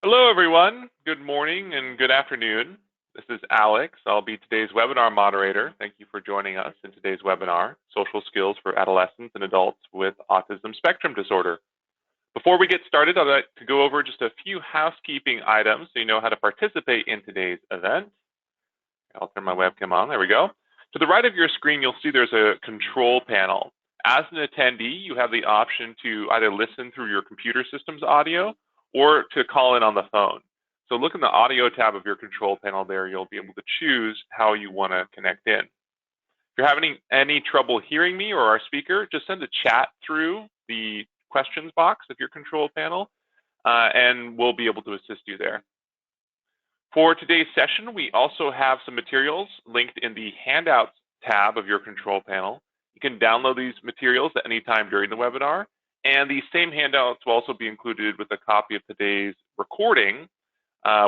Hello, everyone. Good morning and good afternoon. This is Alex. I'll be today's webinar moderator. Thank you for joining us in today's webinar, Social Skills for Adolescents and Adults with Autism Spectrum Disorder. Before we get started, I'd like to go over just a few housekeeping items so you know how to participate in today's event. I'll turn my webcam on. There we go. To the right of your screen, you'll see there's a control panel. As an attendee, you have the option to either listen through your computer system's audio or to call in on the phone. So look in the audio tab of your control panel there. You'll be able to choose how you want to connect in. If you're having any trouble hearing me or our speaker, just send a chat through the questions box of your control panel, and we'll be able to assist you there. For today's session, we also have some materials linked in the handouts tab of your control panel. You can download these materials at any time during the webinar, and these same handouts will also be included with a copy of today's recording,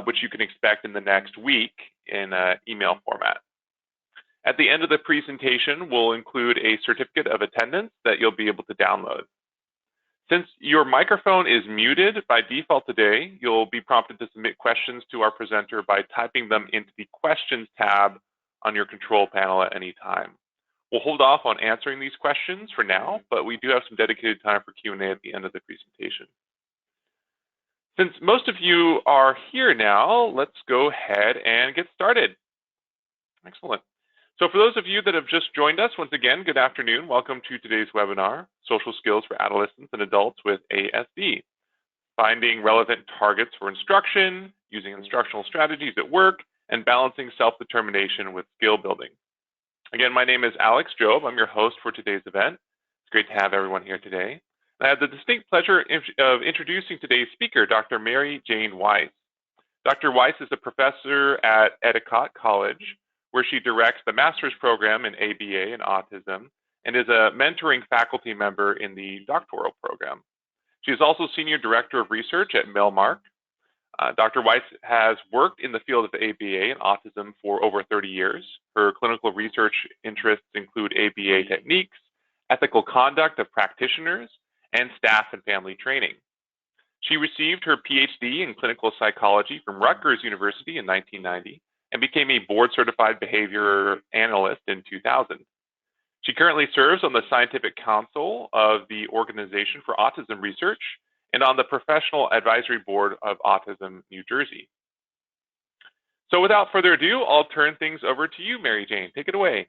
which you can expect in the next week in email format. At the end of the presentation, we'll include a certificate of attendance that you'll be able to download. Since your microphone is muted by default today, you'll be prompted to submit questions to our presenter by typing them into the questions tab on your control panel at any time. We'll hold off on answering these questions for now, but we do have some dedicated time for Q&A at the end of the presentation. Since most of you are here now, let's go ahead and get started. Excellent. So for those of you that have just joined us, once again, good afternoon. Welcome to today's webinar, Social Skills for Adolescents and Adults with ASD, finding relevant targets for instruction, using instructional strategies at work, and balancing self-determination with skill building. Again, my name is Alex Jobe. I'm your host for today's event. It's great to have everyone here today. I have the distinct pleasure of introducing today's speaker, Dr. Mary Jane Weiss. Dr. Weiss is a professor at Endicott College, where she directs the master's program in ABA and autism and is a mentoring faculty member in the doctoral program. She is also senior director of research at Melmark. Dr. Weiss has worked in the field of ABA and autism for over 30 years. Her clinical research interests include ABA techniques, ethical conduct of practitioners, and staff and family training. She received her PhD in clinical psychology from Rutgers University in 1990 and became a board-certified behavior analyst in 2000. She currently serves on the Scientific Council of the Organization for Autism Research and on the Professional Advisory Board of Autism New Jersey. So without further ado, I'll turn things over to you, Mary Jane. Take it away.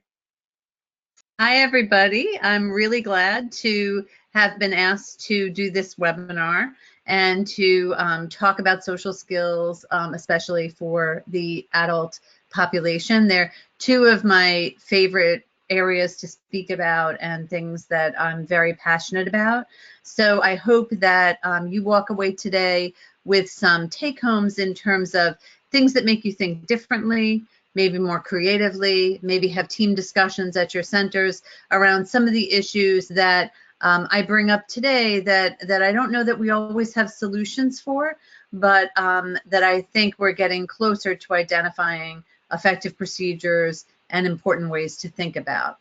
Hi, everybody. I'm really glad to have been asked to do this webinar and to talk about social skills, especially for the adult population. They're two of my favorite areas to speak about and things that I'm very passionate about. So I hope that you walk away today with some take-homes in terms of things that make you think differently, maybe more creatively, maybe have team discussions at your centers around some of the issues that I bring up today that I don't know that we always have solutions for, but that I think we're getting closer to identifying effective procedures and important ways to think about.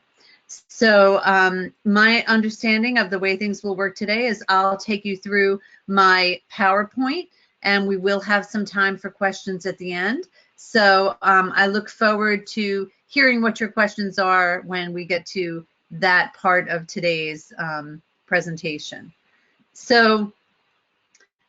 So my understanding of the way things will work today is I'll take you through my PowerPoint, and we will have some time for questions at the end. So I look forward to hearing what your questions are when we get to that part of today's presentation. So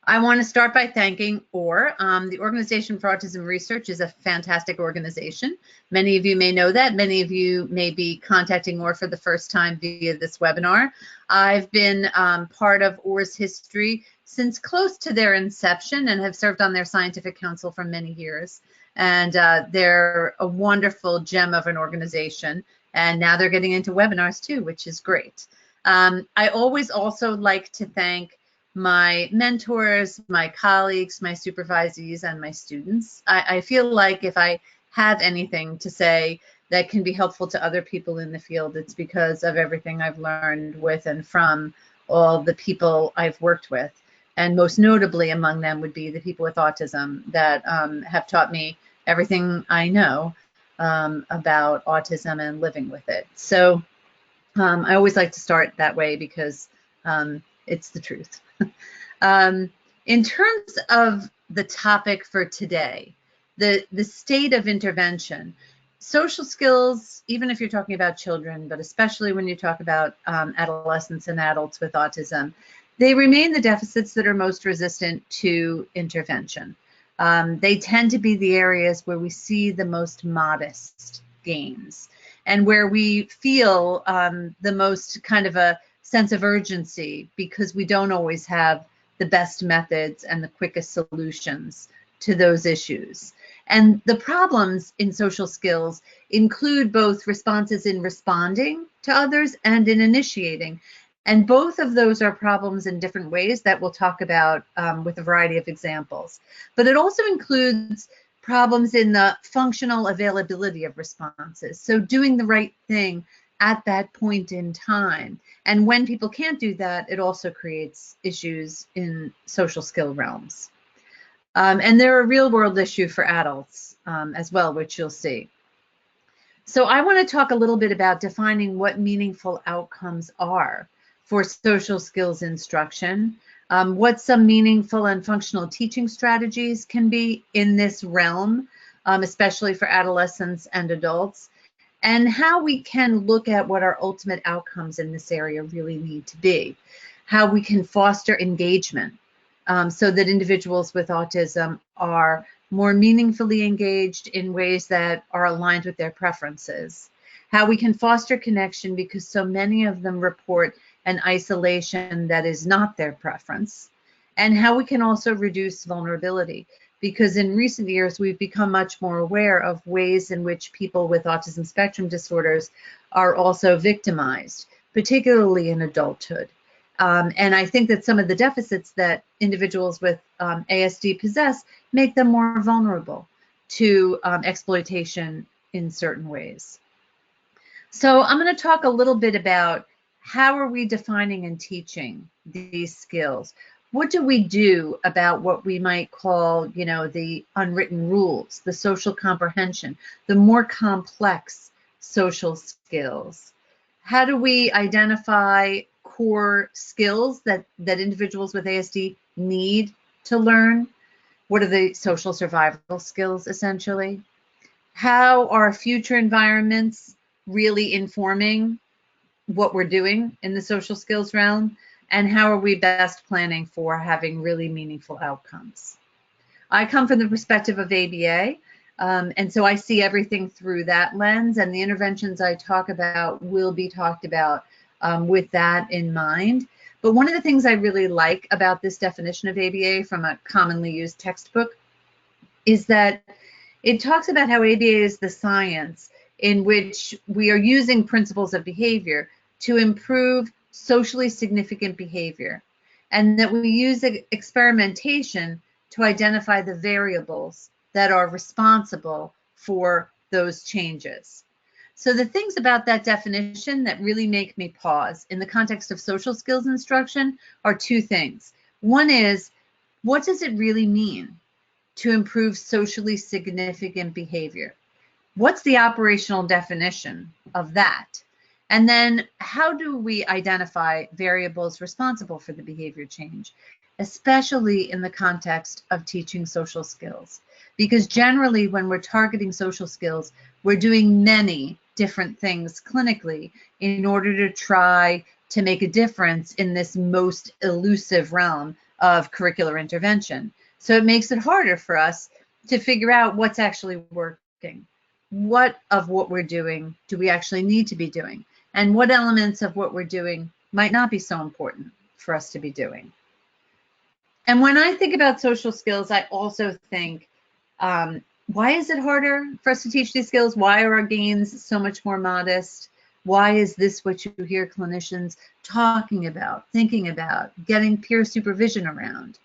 I want to start by thanking OR. The Organization for Autism Research is a fantastic organization. Many of you may know that. Many of you may be contacting OR for the first time via this webinar. I've been part of OR's history since close to their inception and have served on their scientific council for many years. And they're a wonderful gem of an organization. And now they're getting into webinars too, which is great. I always also like to thank my mentors, my colleagues, my supervisees, and my students. I feel like if I have anything to say that can be helpful to other people in the field, it's because of everything I've learned with and from all the people I've worked with. And most notably among them would be the people with autism that have taught me everything I know about autism and living with it. So I always like to start that way because it's the truth. In terms of the topic for today, the state of intervention. Social skills, even if you're talking about children, but especially when you talk about adolescents and adults with autism, they remain the deficits that are most resistant to intervention. They tend to be the areas where we see the most modest gains and where we feel the most kind of a sense of urgency because we don't always have the best methods and the quickest solutions to those issues. And the problems in social skills include both responses in responding to others and in initiating. And both of those are problems in different ways that we'll talk about with a variety of examples. But it also includes problems in the functional availability of responses. So doing the right thing at that point in time. And when people can't do that, it also creates issues in social skill realms. And they're a real world issue for adults as well, which you'll see. So I want to talk a little bit about defining what meaningful outcomes are for social skills instruction, what some meaningful and functional teaching strategies can be in this realm, especially for adolescents and adults, and how we can look at what our ultimate outcomes in this area really need to be, how we can foster engagement so that individuals with autism are more meaningfully engaged in ways that are aligned with their preferences, how we can foster connection because so many of them report an isolation that is not their preference, and how we can also reduce vulnerability because in recent years we've become much more aware of ways in which people with autism spectrum disorders are also victimized, particularly in adulthood. And I think that some of the deficits that individuals with ASD possess make them more vulnerable to exploitation in certain ways. So I'm going to talk a little bit about how are we defining and teaching these skills? What do we do about what we might call, the unwritten rules, the social comprehension, the more complex social skills? How do we identify core skills that individuals with ASD need to learn? What are the social survival skills, essentially? How are future environments really informing what we're doing in the social skills realm? And how are we best planning for having really meaningful outcomes? I come from the perspective of ABA, and so I see everything through that lens, and the interventions I talk about will be talked about with that in mind. But one of the things I really like about this definition of ABA from a commonly used textbook is that it talks about how ABA is the science in which we are using principles of behavior to improve socially significant behavior, and that we use experimentation to identify the variables that are responsible for those changes. So the things about that definition that really make me pause in the context of social skills instruction are two things. One is, what does it really mean to improve socially significant behavior? What's the operational definition of that? And then how do we identify variables responsible for the behavior change, especially in the context of teaching social skills? Because generally when we're targeting social skills, we're doing many different things clinically in order to try to make a difference in this most elusive realm of curricular intervention. So it makes it harder for us to figure out what's actually working. What of what we're doing do we actually need to be doing? And what elements of what we're doing might not be so important for us to be doing? And when I think about social skills, I also think, why is it harder for us to teach these skills? Why are our gains so much more modest? Why is this what you hear clinicians talking about, thinking about, getting peer supervision around?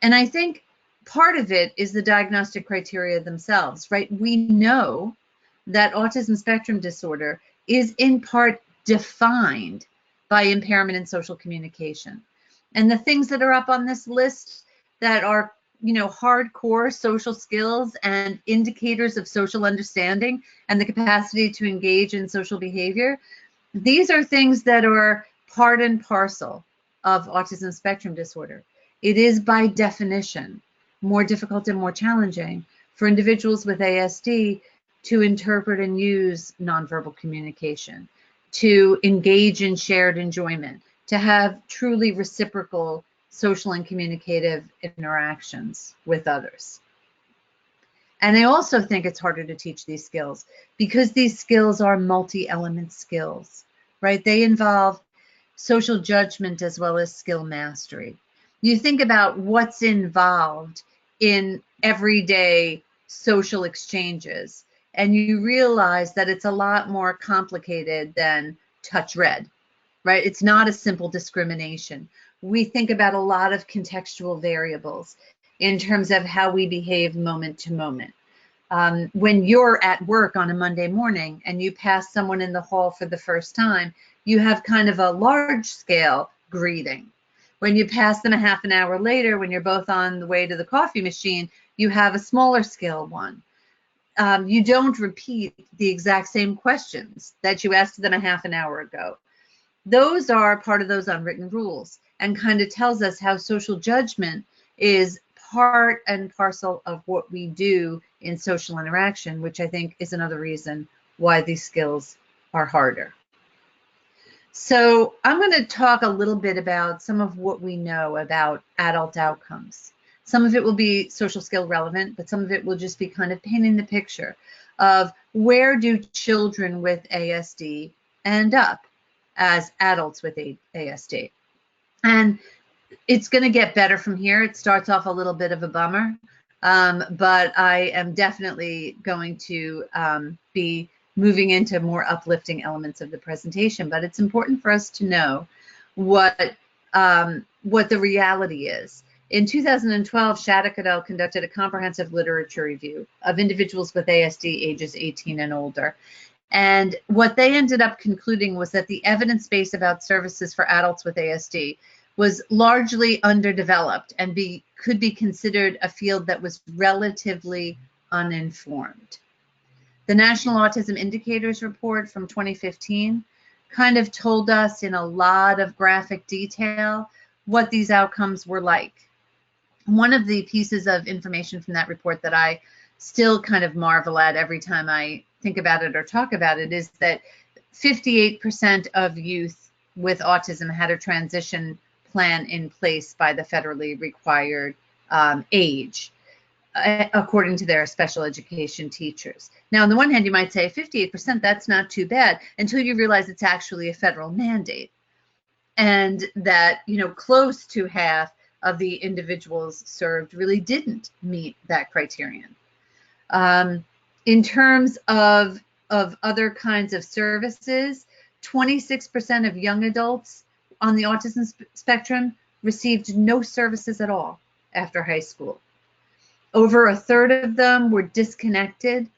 And I think part of it is the diagnostic criteria themselves, right? We know that autism spectrum disorder is in part defined by impairment in social communication. And the things that are up on this list that are, hardcore social skills and indicators of social understanding and the capacity to engage in social behavior, these are things that are part and parcel of autism spectrum disorder. It is by definition more difficult and more challenging for individuals with ASD to interpret and use nonverbal communication, to engage in shared enjoyment, to have truly reciprocal social and communicative interactions with others. And I also think it's harder to teach these skills because these skills are multi-element skills, right? They involve social judgment as well as skill mastery. You think about what's involved in everyday social exchanges, and you realize that it's a lot more complicated than touch red, right? It's not a simple discrimination. We think about a lot of contextual variables in terms of how we behave moment to moment. When you're at work on a Monday morning and you pass someone in the hall for the first time, you have kind of a large scale greeting. When you pass them a half an hour later, when you're both on the way to the coffee machine, you have a smaller scale one. You don't repeat the exact same questions that you asked them a half an hour ago. Those are part of those unwritten rules and kind of tells us how social judgment is part and parcel of what we do in social interaction, which I think is another reason why these skills are harder. So I'm going to talk a little bit about some of what we know about adult outcomes. Some of it will be social skill relevant, but some of it will just be kind of painting the picture of where do children with ASD end up as adults with ASD. And it's going to get better from here. It starts off a little bit of a bummer, but I am definitely going to be moving into more uplifting elements of the presentation. But it's important for us to know what the reality is. In 2012, Shattuck et al. Conducted a comprehensive literature review of individuals with ASD ages 18 and older. And what they ended up concluding was that the evidence base about services for adults with ASD was largely underdeveloped and could be considered a field that was relatively uninformed. The National Autism Indicators Report from 2015 kind of told us in a lot of graphic detail what these outcomes were like. One of the pieces of information from that report that I still kind of marvel at every time I think about it or talk about it is that 58% of youth with autism had a transition plan in place by the federally required age, according to their special education teachers. Now, on the one hand, you might say 58%, that's not too bad, until you realize it's actually a federal mandate. And that, close to half of the individuals served really didn't meet that criterion. In terms of other kinds of services, 26% of young adults on the autism spectrum received no services at all after high school. Over a third of them were disconnected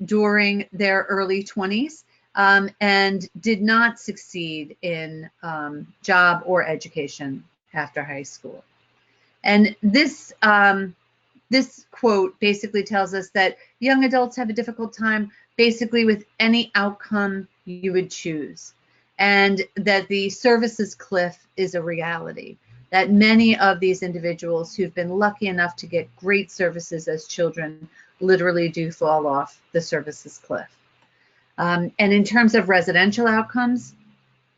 during their early 20s and did not succeed in job or education after high school. And this quote basically tells us that young adults have a difficult time basically with any outcome you would choose, and that the services cliff is a reality, that many of these individuals who've been lucky enough to get great services as children literally do fall off the services cliff. And in terms of residential outcomes,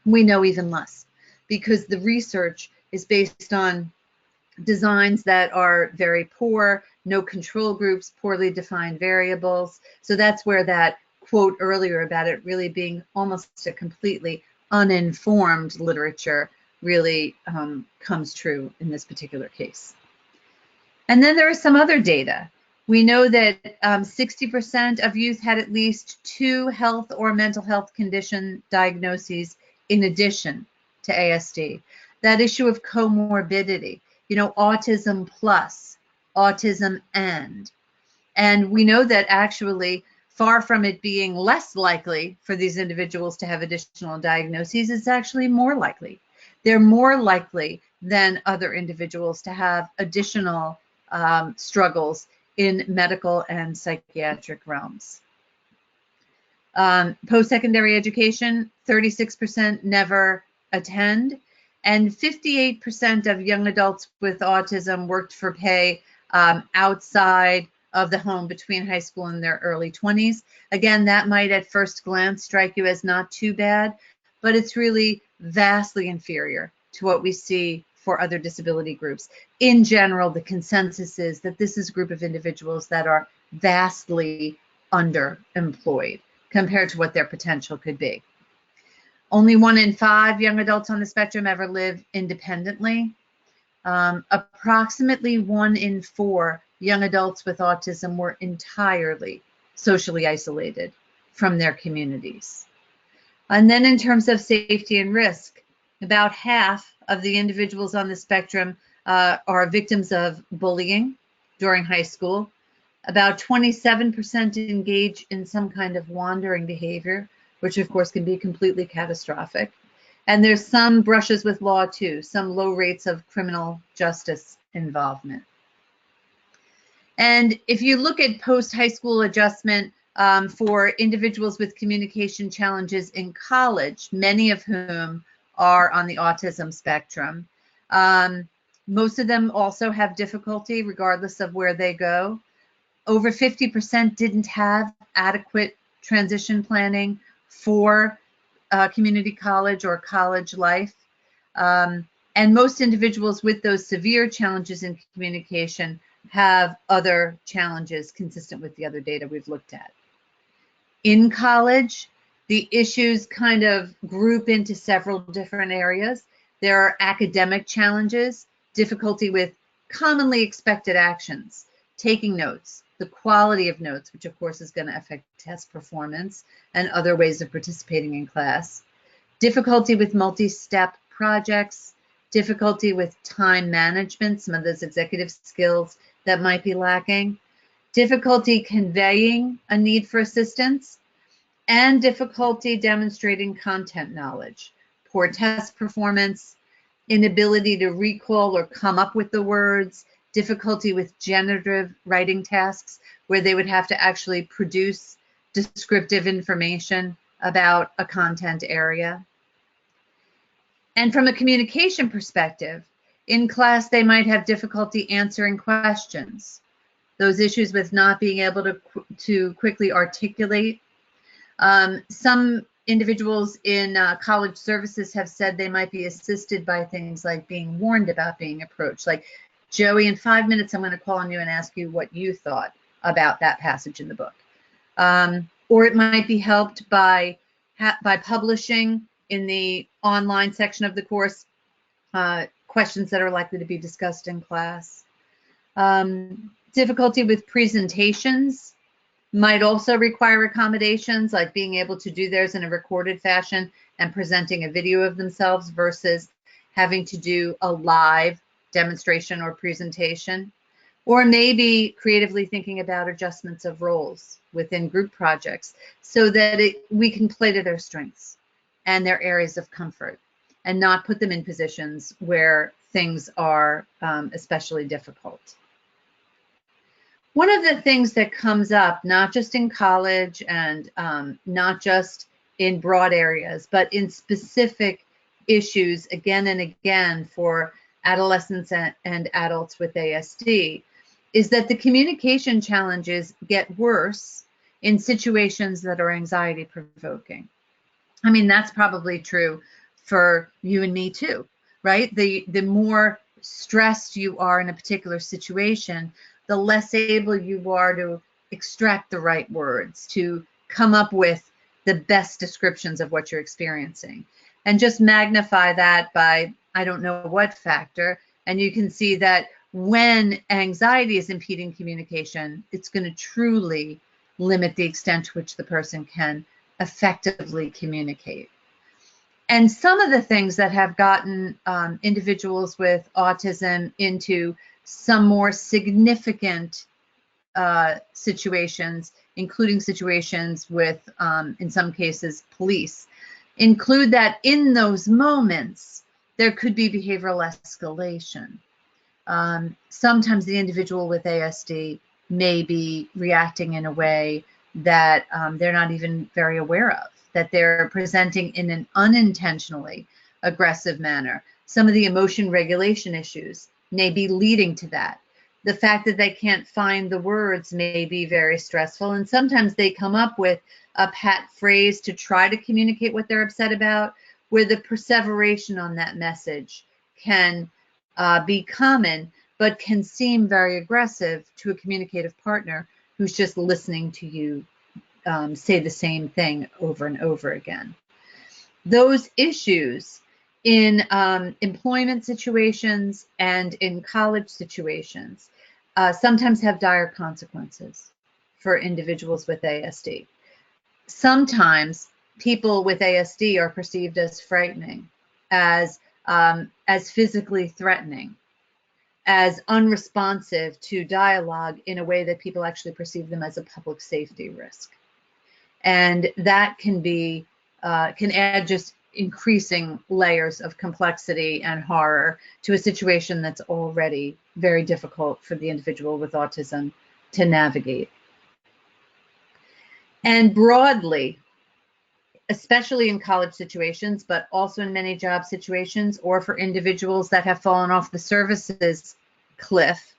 we know even less because the research is based on designs that are very poor, no control groups, poorly defined variables. So that's where that quote earlier about it really being almost a completely uninformed literature really comes true in this particular case. And then there is some other data. We know that 60% of youth had at least 2 health or mental health condition diagnoses in addition to ASD. That issue of comorbidity, autism plus, autism and we know that actually far from it being less likely for these individuals to have additional diagnoses, it's actually more likely. They're more likely than other individuals to have additional struggles in medical and psychiatric realms. Post-secondary education, 36% never attend, and 58% of young adults with autism worked for pay outside of the home between high school and their early 20s. Again, that might at first glance strike you as not too bad, but it's really vastly inferior to what we see for other disability groups. In general, the consensus is that this is a group of individuals that are vastly underemployed compared to what their potential could be. Only 1 in 5 young adults on the spectrum ever live independently. Approximately 1 in 4 young adults with autism were entirely socially isolated from their communities. And then in terms of safety and risk, about half of the individuals on the spectrum are victims of bullying during high school. About 27% engage in some kind of wandering behavior, which of course can be completely catastrophic. And there's some brushes with law too, some low rates of criminal justice involvement. And if you look at post-high school adjustment for individuals with communication challenges in college, many of whom are on the autism spectrum, most of them also have difficulty regardless of where they go. Over 50% didn't have adequate transition planning for community college or college life. And most individuals with those severe challenges in communication have other challenges consistent with the other data we've looked at. In college, the issues kind of group into several different areas. There are academic challenges, difficulty with commonly expected actions, taking notes, the quality of notes, which of course is going to affect test performance and other ways of participating in class, difficulty with multi-step projects, difficulty with time management, some of those executive skills that might be lacking, difficulty conveying a need for assistance, and difficulty demonstrating content knowledge, poor test performance, inability to recall or come up with the words, difficulty with generative writing tasks where they would have to actually produce descriptive information about a content area. And from a communication perspective, in class, they might have difficulty answering questions. Those issues with not being able to quickly articulate. Some individuals in college services have said they might be assisted by things like being warned about being approached. Like, Joey, in 5 minutes, I'm going to call on you and ask you what you thought about that passage in the book. Or it might be helped by publishing in the online section of the course questions that are likely to be discussed in class. Difficulty with presentations might also require accommodations, like being able to do theirs in a recorded fashion and presenting a video of themselves versus having to do a live demonstration or presentation. Or maybe creatively thinking about adjustments of roles within group projects so that we can play to their strengths and their areas of comfort and not put them in positions where things are especially difficult. One of the things that comes up, not just in college and not just in broad areas, but in specific issues again and again for adolescents and adults with ASD, is that the communication challenges get worse in situations that are anxiety provoking. I mean, that's probably true for you and me too, right? The more stressed you are in a particular situation, the less able you are to extract the right words, to come up with the best descriptions of what you're experiencing. And just magnify that by, I don't know what factor, and you can see that when anxiety is impeding communication, it's going to truly limit the extent to which the person can effectively communicate. And some of the things that have gotten individuals with autism into some more significant situations, including situations with, in some cases, police, include that in those moments, there could be behavioral escalation. Sometimes the individual with ASD may be reacting in a way that they're not even very aware of, that they're presenting in an unintentionally aggressive manner. Some of the emotion regulation issues may be leading to that. The fact that they can't find the words may be very stressful, and sometimes they come up with a pat phrase to try to communicate what they're upset about, where the perseveration on that message can be common, but can seem very aggressive to a communicative partner who's just listening to you say the same thing over and over again. Those issues in employment situations and in college situations sometimes have dire consequences for individuals with ASD. Sometimes people with ASD are perceived as frightening, as physically threatening, as unresponsive to dialogue in a way that people actually perceive them as a public safety risk. And that can be can add just increasing layers of complexity and horror to a situation that's already very difficult for the individual with autism to navigate. And broadly, especially in college situations, but also in many job situations, or for individuals that have fallen off the services cliff,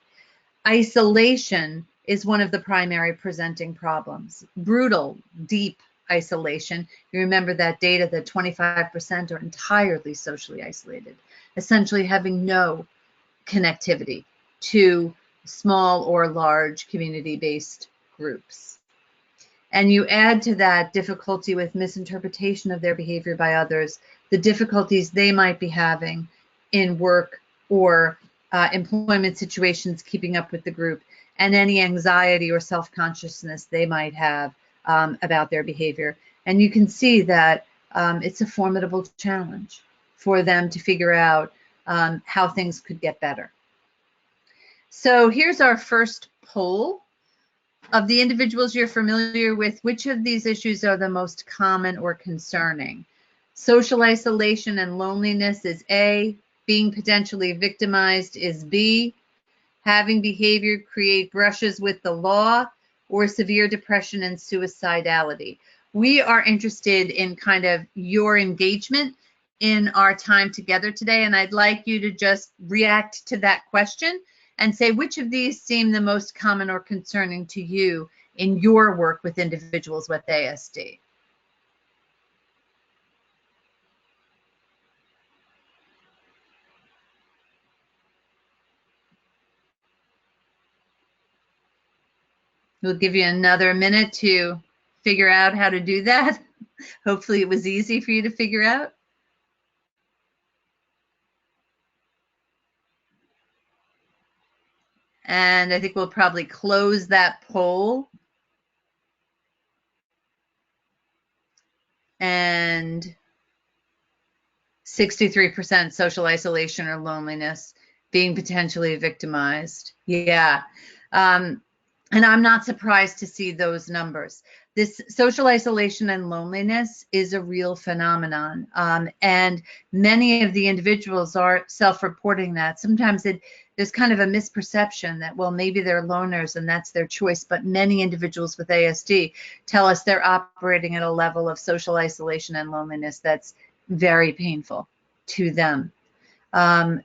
isolation is one of the primary presenting problems. Brutal, deep isolation. You remember that data that 25% are entirely socially isolated, essentially having no connectivity to small or large community-based groups. And you add to that difficulty with misinterpretation of their behavior by others, the difficulties they might be having in work or employment situations, keeping up with the group, and any anxiety or self-consciousness they might have about their behavior. And you can see that it's a formidable challenge for them to figure out how things could get better. So here's our first poll. Of the individuals you're familiar with, which of these issues are the most common or concerning? Social isolation and loneliness is A. Being potentially victimized is B. Having behavior create brushes with the law, or severe depression and suicidality. We are interested in kind of your engagement in our time together today, and I'd like you to just react to that question and say which of these seem the most common or concerning to you in your work with individuals with ASD. We'll give you another minute to figure out how to do that. Hopefully it was easy for you to figure out. And I think we'll probably close that poll. And 63% social isolation or loneliness, being potentially victimized. Yeah. And I'm not surprised to see those numbers. This social isolation and loneliness is a real phenomenon. And many of the individuals are self-reporting that. Sometimes there's kind of a misperception that, well, maybe they're loners and that's their choice. But many individuals with ASD tell us they're operating at a level of social isolation and loneliness that's very painful to them.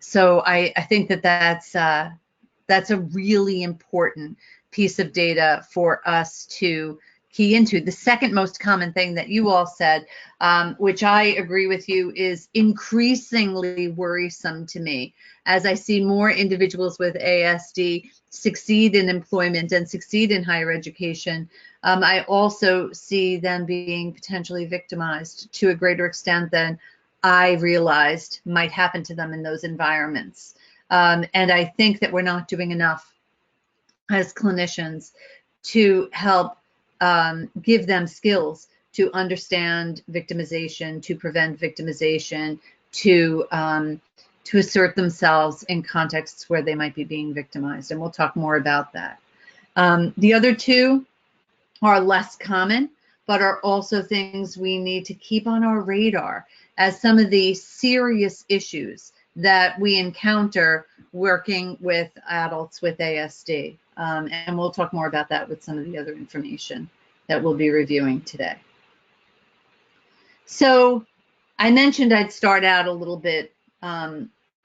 So I think that that's a really important piece of data for us to key into. The second most common thing that you all said, which I agree with you, is increasingly worrisome to me as I see more individuals with ASD succeed in employment and succeed in higher education. I also see them being potentially victimized to a greater extent than I realized might happen to them in those environments. And I think that we're not doing enough as clinicians to help give them skills to understand victimization, to prevent victimization, to assert themselves in contexts where they might be being victimized. And we'll talk more about that. The other two are less common, but are also things we need to keep on our radar as some of the serious issues that we encounter working with adults with ASD. And we'll talk more about that with some of the other information that we'll be reviewing today. So I mentioned I'd start out a little bit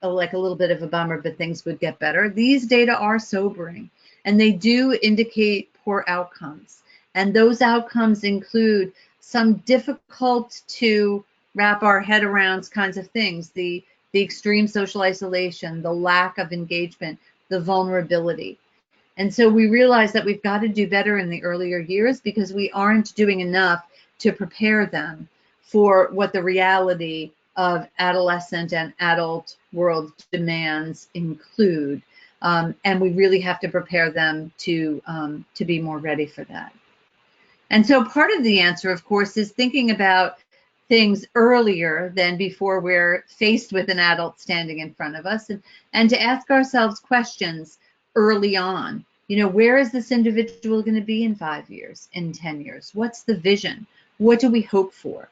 like a little bit of a bummer, but things would get better. These data are sobering, and they do indicate poor outcomes. And those outcomes include some difficult to wrap our head around kinds of things, the extreme social isolation, the lack of engagement, the vulnerability. And so we realize that we've got to do better in the earlier years because we aren't doing enough to prepare them for what the reality of adolescent and adult world demands include. And we really have to prepare them to be more ready for that. And so part of the answer, of course, is thinking about things earlier than before we're faced with an adult standing in front of us, and to ask ourselves questions early on. Where is this individual going to be in 5 years, in 10 years? What's the vision? What do we hope for?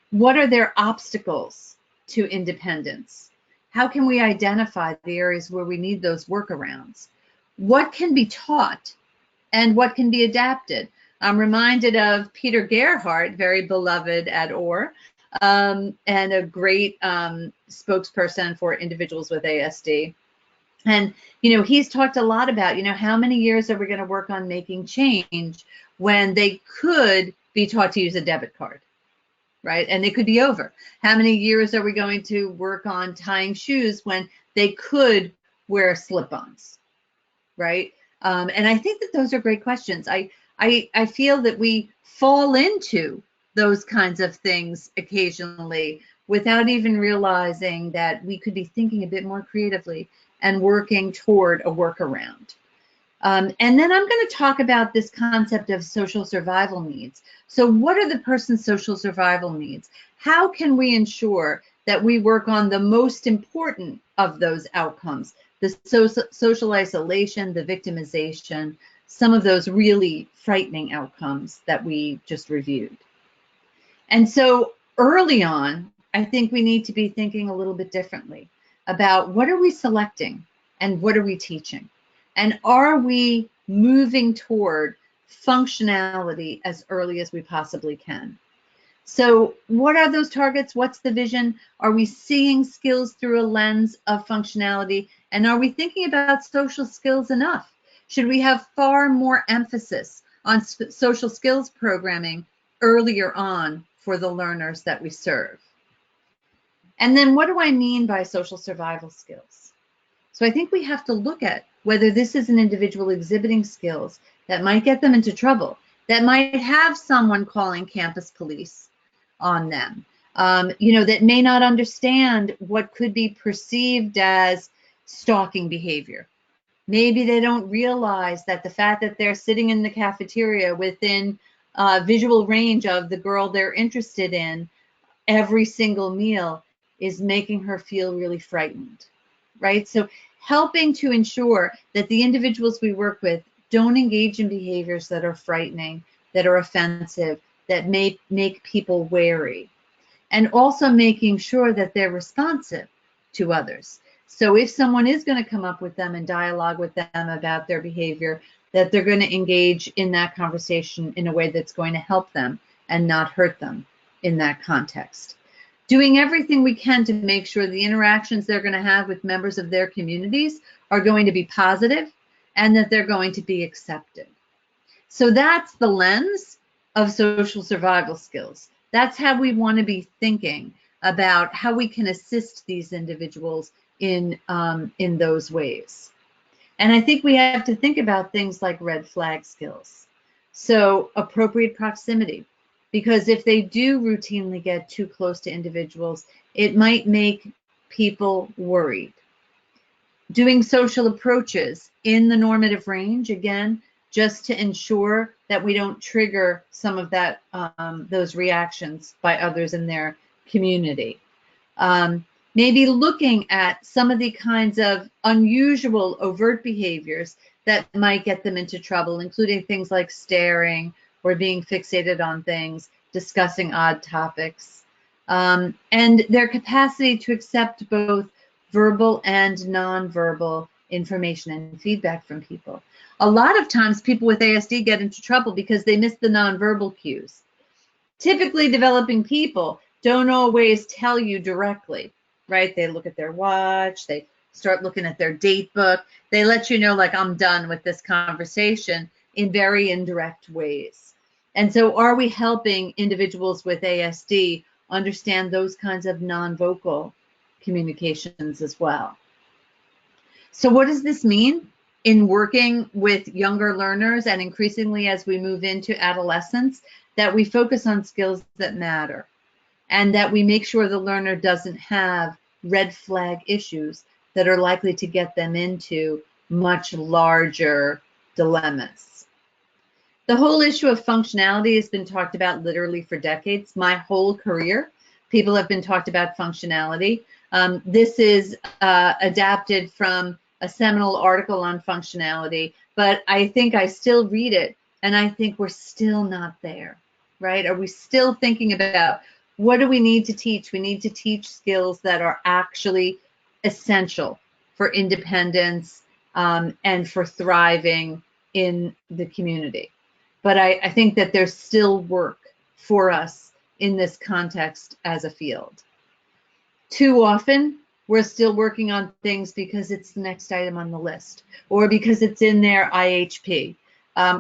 What are their obstacles to independence? How can we identify the areas where we need those workarounds? What can be taught and what can be adapted? I'm reminded of Peter Gerhardt, very beloved at OR, and a great spokesperson for individuals with ASD. And, he's talked a lot about, how many years are we going to work on making change when they could be taught to use a debit card, right? And it could be over. How many years are we going to work on tying shoes when they could wear slip-ons, right? And I think that those are great questions. I feel that we fall into those kinds of things occasionally without even realizing that we could be thinking a bit more creatively and working toward a workaround. And then I'm going to talk about this concept of social survival needs. So what are the person's social survival needs? How can we ensure that we work on the most important of those outcomes, the social isolation, the victimization, some of those really frightening outcomes that we just reviewed. And so early on, I think we need to be thinking a little bit differently about what are we selecting and what are we teaching? And are we moving toward functionality as early as we possibly can? So what are those targets? What's the vision? Are we seeing skills through a lens of functionality? And are we thinking about social skills enough? Should we have far more emphasis on social skills programming earlier on for the learners that we serve? And then what do I mean by social survival skills? So I think we have to look at whether this is an individual exhibiting skills that might get them into trouble, that might have someone calling campus police on them, that may not understand what could be perceived as stalking behavior. Maybe they don't realize that the fact that they're sitting in the cafeteria within visual range of the girl they're interested in every single meal is making her feel really frightened, right? So helping to ensure that the individuals we work with don't engage in behaviors that are frightening, that are offensive, that may make people wary, and also making sure that they're responsive to others. So if someone is going to come up with them and dialogue with them about their behavior, that they're going to engage in that conversation in a way that's going to help them and not hurt them in that context. Doing everything we can to make sure the interactions they're going to have with members of their communities are going to be positive and that they're going to be accepted. So that's the lens of social survival skills. That's how we want to be thinking about how we can assist these individuals in those ways. And I think we have to think about things like red flag skills. So appropriate proximity, because if they do routinely get too close to individuals, it might make people worried. Doing social approaches in the normative range, again, just to ensure that we don't trigger some of that those reactions by others in their community. Maybe looking at some of the kinds of unusual overt behaviors that might get them into trouble, including things like staring or being fixated on things, discussing odd topics, and their capacity to accept both verbal and nonverbal information and feedback from people. A lot of times people with ASD get into trouble because they miss the nonverbal cues. Typically, developing people don't always tell you directly right? They look at their watch, they start looking at their date book. They let you know, like, I'm done with this conversation in very indirect ways. And so are we helping individuals with ASD understand those kinds of non-vocal communications as well? So what does this mean in working with younger learners, and increasingly as we move into adolescence, that we focus on skills that matter and that we make sure the learner doesn't have red flag issues that are likely to get them into much larger dilemmas? The whole issue of functionality has been talked about literally for decades. My whole career, people have been talked about functionality. This is adapted from a seminal article on functionality, but I think I still read it, and I think we're still not there, right? Are we still thinking about what do we need to teach? We need to teach skills that are actually essential for independence and for thriving in the community. But I think that there's still work for us in this context as a field. Too often, we're still working on things because it's the next item on the list, or because it's in their IHP,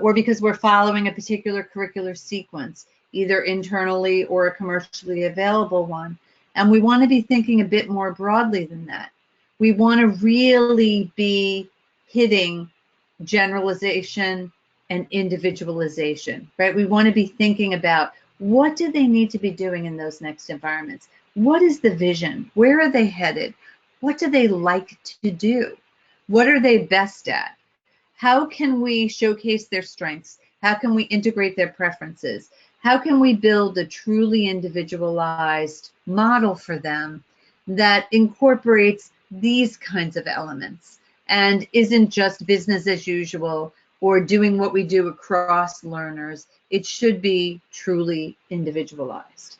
or because we're following a particular curricular sequence, either internally or a commercially available one. And we want to be thinking a bit more broadly than that. We want to really be hitting generalization and individualization, right? We want to be thinking about what do they need to be doing in those next environments? What is the vision? Where are they headed? What do they like to do? What are they best at? How can we showcase their strengths? How can we integrate their preferences? How can we build a truly individualized model for them that incorporates these kinds of elements and isn't just business as usual or doing what we do across learners? It should be truly individualized.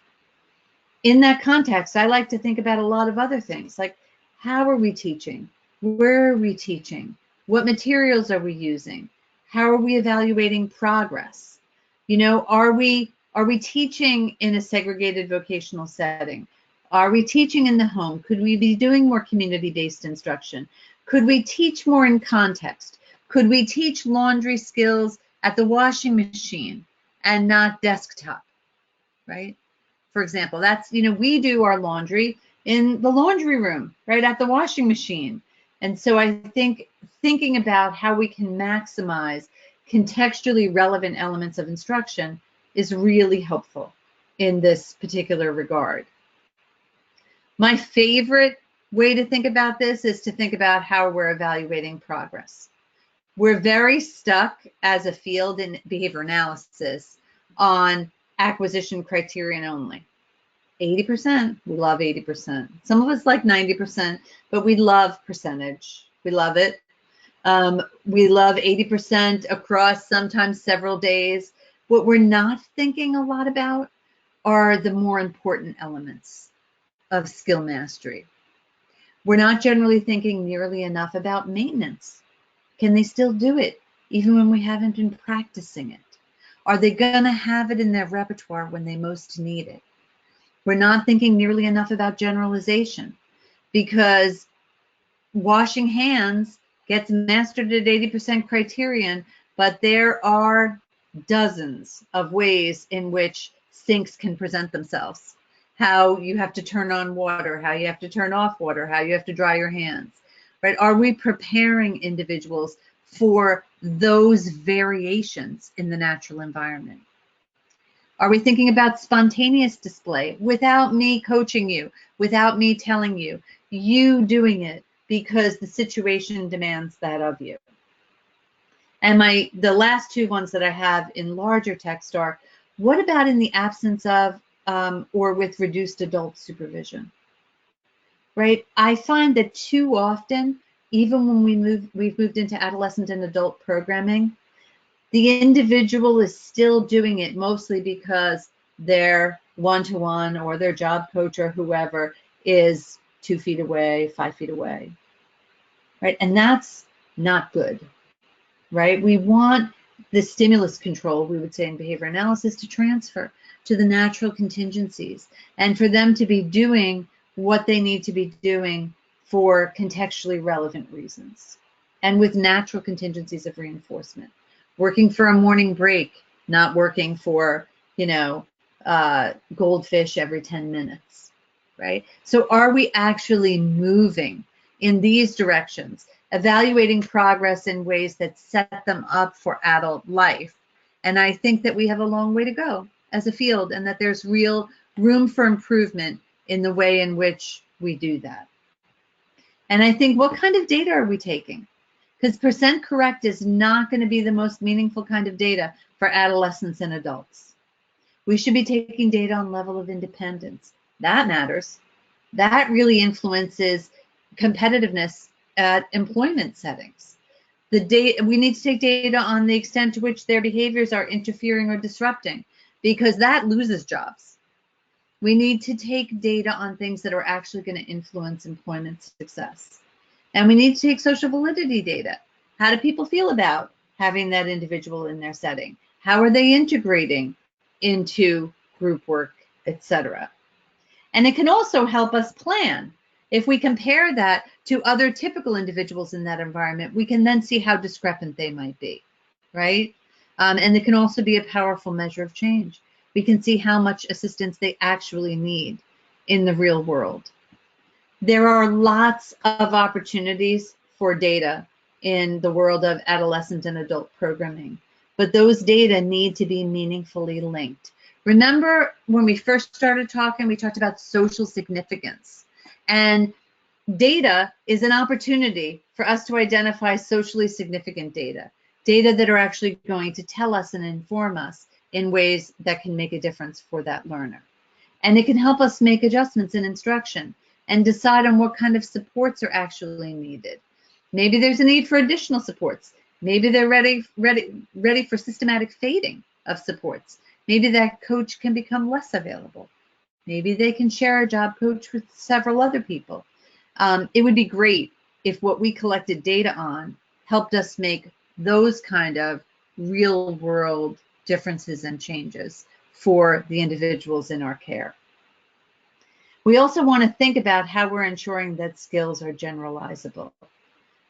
In that context, I like to think about a lot of other things, like how are we teaching? Where are we teaching? What materials are we using? How are we evaluating progress? You know, are we teaching in a segregated vocational setting? Are we teaching in the home? Could we be doing more community-based instruction? Could we teach more in context? Could we teach laundry skills at the washing machine and not desktop, right? For example, that's, you know, we do our laundry in the laundry room, right, at the washing machine. And so I think thinking about how we can maximize contextually relevant elements of instruction is really helpful in this particular regard. My favorite way to think about this is to think about how we're evaluating progress. We're very stuck as a field in behavior analysis on acquisition criterion only. 80%, we love 80%. Some of us like 90%, but we love percentage. We love it. We love 80% across sometimes several days. What we're not thinking a lot about are the more important elements of skill mastery. We're not generally thinking nearly enough about maintenance. Can they still do it even when we haven't been practicing it? Are they going to have it in their repertoire when they most need it? We're not thinking nearly enough about generalization, because washing hands gets mastered at 80% criterion, but there are dozens of ways in which sinks can present themselves. How you have to turn on water, how you have to turn off water, how you have to dry your hands, right? Are we preparing individuals for those variations in the natural environment? Are we thinking about spontaneous display without me coaching you, without me telling you, you doing it because the situation demands that of you? And the last two ones that I have in larger text are, what about in the absence of or with reduced adult supervision? Right? I find that too often, even when we've moved into adolescent and adult programming, the individual is still doing it mostly because their one-to-one or their job coach or whoever is 2 feet away, 5 feet away, right? And that's not good, right? We want the stimulus control, we would say in behavior analysis, to transfer to the natural contingencies and for them to be doing what they need to be doing for contextually relevant reasons and with natural contingencies of reinforcement. Working for a morning break, not working for, goldfish every 10 minutes, right? So are we actually moving in these directions, evaluating progress in ways that set them up for adult life? And I think that we have a long way to go as a field, and that there's real room for improvement in the way in which we do that. And I think, what kind of data are we taking? Because percent correct is not going to be the most meaningful kind of data for adolescents and adults. We should be taking data on level of independence. That matters. That really influences competitiveness at employment settings. We need to take data on the extent to which their behaviors are interfering or disrupting, because that loses jobs. We need to take data on things that are actually going to influence employment success. And we need to take social validity data. How do people feel about having that individual in their setting? How are they integrating into group work, etc.? And it can also help us plan. If we compare that to other typical individuals in that environment, we can then see how discrepant they might be, right? And it can also be a powerful measure of change. We can see how much assistance they actually need in the real world. There are lots of opportunities for data in the world of adolescent and adult programming, but those data need to be meaningfully linked. Remember when we first started talking, we talked about social significance, and data is an opportunity for us to identify socially significant data that are actually going to tell us and inform us in ways that can make a difference for that learner. And it can help us make adjustments in instruction and decide on what kind of supports are actually needed. Maybe there's a need for additional supports. Maybe they're ready for systematic fading of supports. Maybe that coach can become less available. Maybe they can share a job coach with several other people. It would be great if what we collected data on helped us make those kind of real world differences and changes for the individuals in our care. We also want to think about how we're ensuring that skills are generalizable.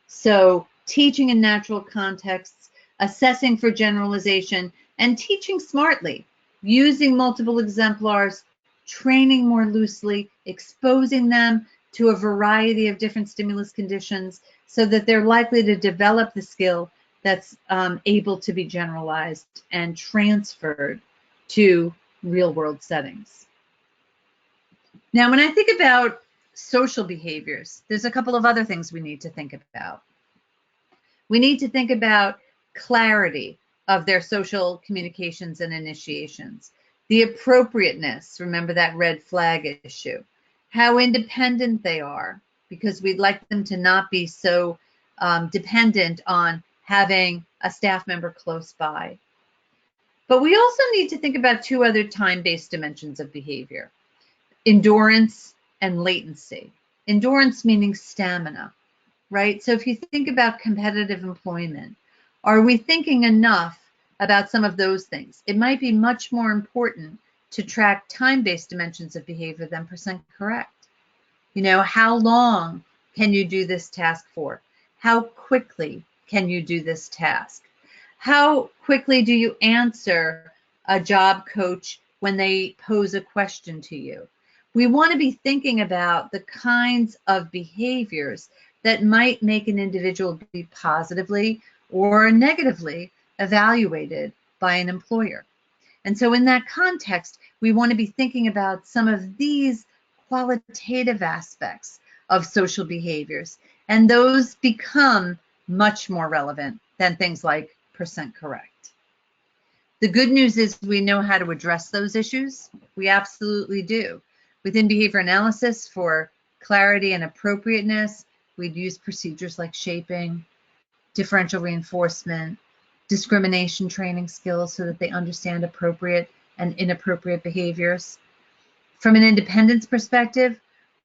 So teaching in natural contexts, assessing for generalization, and teaching smartly, using multiple exemplars, training more loosely, exposing them to a variety of different stimulus conditions so that they're likely to develop the skill that's able to be generalized and transferred to real-world settings. Now, when I think about social behaviors, there's a couple of other things we need to think about. We need to think about clarity of their social communications and initiations, the appropriateness, remember that red flag issue, how independent they are, because we'd like them to not be so dependent on having a staff member close by. But we also need to think about two other time-based dimensions of behavior: endurance and latency. Endurance meaning stamina, right? So if you think about competitive employment, are we thinking enough about some of those things? It might be much more important to track time-based dimensions of behavior than percent correct. How long can you do this task for? How quickly can you do this task? How quickly do you answer a job coach when they pose a question to you? We want to be thinking about the kinds of behaviors that might make an individual be positively or negatively evaluated by an employer. And so in that context, we want to be thinking about some of these qualitative aspects of social behaviors, and those become much more relevant than things like percent correct. The good news is we know how to address those issues. We absolutely do. Within behavior analysis, for clarity and appropriateness, we'd use procedures like shaping, differential reinforcement, discrimination training skills so that they understand appropriate and inappropriate behaviors. From an independence perspective,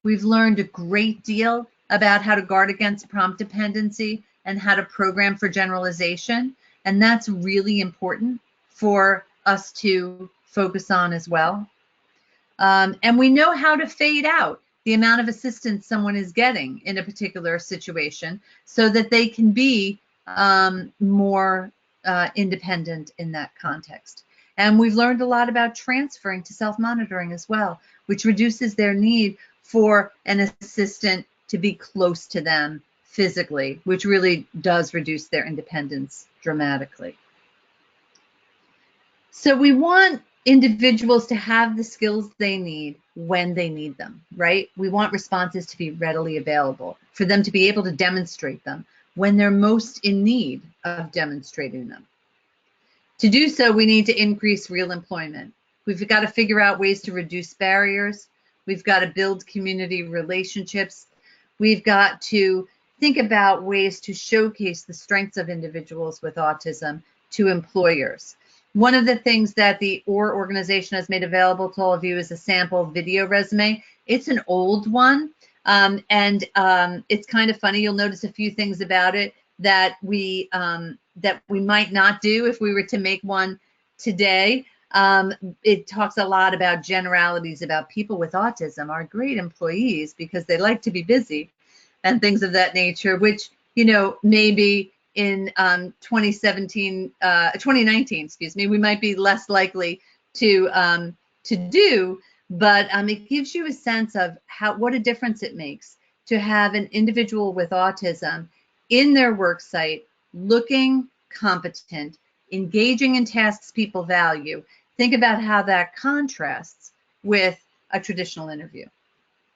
we've learned a great deal about how to guard against prompt dependency and how to program for generalization. And that's really important for us to focus on as well. And we know how to fade out the amount of assistance someone is getting in a particular situation so that they can be more independent in that context. And we've learned a lot about transferring to self-monitoring as well, which reduces their need for an assistant to be close to them physically, which really does reduce their independence dramatically. So we want individuals to have the skills they need when they need them, right? We want responses to be readily available, for them to be able to demonstrate them when they're most in need of demonstrating them. To do so, we need to increase real employment. We've got to figure out ways to reduce barriers. We've got to build community relationships. We've got to think about ways to showcase the strengths of individuals with autism to employers. One of the things that the OR organization has made available to all of you is a sample video resume. It's an old one, and it's kind of funny. You'll notice a few things about it that we might not do if we were to make one today. It talks a lot about generalities about people with autism are great employees because they like to be busy and things of that nature, which, you know, maybe in 2019, excuse me, we might be less likely to do, but it gives you a sense of what a difference it makes to have an individual with autism in their work site, looking competent, engaging in tasks people value. Think about how that contrasts with a traditional interview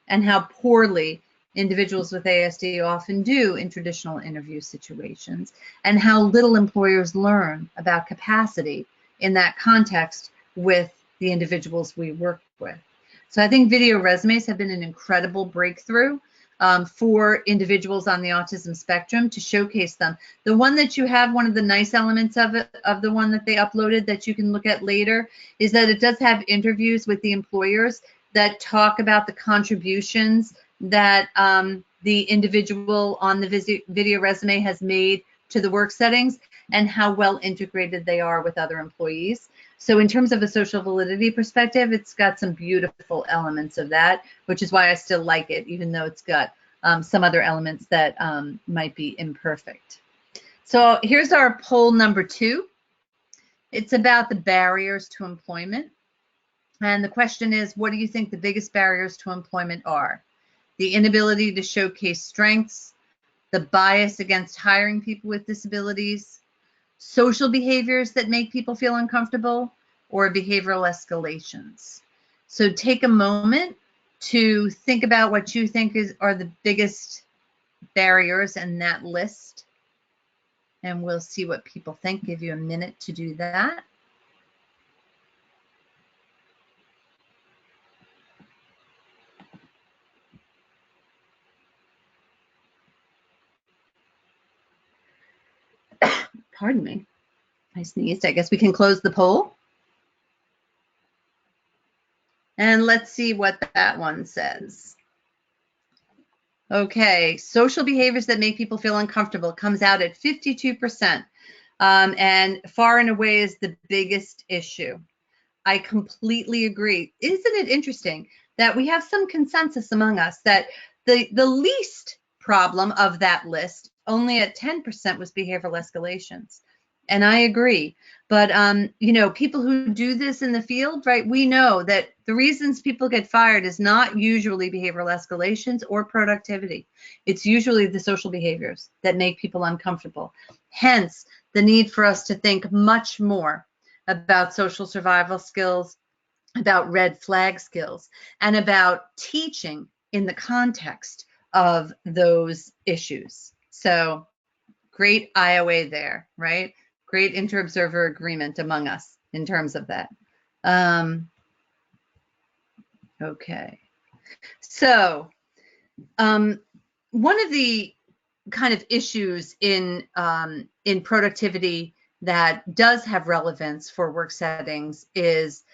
and how poorly individuals with ASD often do in traditional interview situations, and how little employers learn about capacity in that context with the individuals we work with. So I think video resumes have been an incredible breakthrough for individuals on the autism spectrum to showcase them. The one that you have, one of the nice elements of it, of the one that they uploaded that you can look at later, is that it does have interviews with the employers that talk about the contributions that the individual on the video resume has made to the work settings and how well integrated they are with other employees. So in terms of a social validity perspective, it's got some beautiful elements of that, which is why I still like it, even though it's got some other elements that might be imperfect. So here's our poll number 2. It's about the barriers to employment. And the question is, what do you think the biggest barriers to employment are? The inability to showcase strengths, the bias against hiring people with disabilities, social behaviors that make people feel uncomfortable, or behavioral escalations. So take a moment to think about what you think are the biggest barriers in that list, and we'll see what people think. Give you a minute to do that. Pardon me, I sneezed. I guess we can close the poll. And let's see what that one says. Okay, social behaviors that make people feel uncomfortable comes out at 52%, and far and away is the biggest issue. I completely agree. Isn't it interesting that we have some consensus among us that the least problem of that list, only at 10%, was behavioral escalations? And I agree. But, you know, people who do this in the field, right, we know that the reasons people get fired is not usually behavioral escalations or productivity. It's usually the social behaviors that make people uncomfortable. Hence, the need for us to think much more about social survival skills, about red flag skills, and about teaching in the context of those issues. So great IOA there, right? Great inter-observer agreement among us in terms of that. Okay. So one of the kind of issues in productivity that does have relevance for work settings is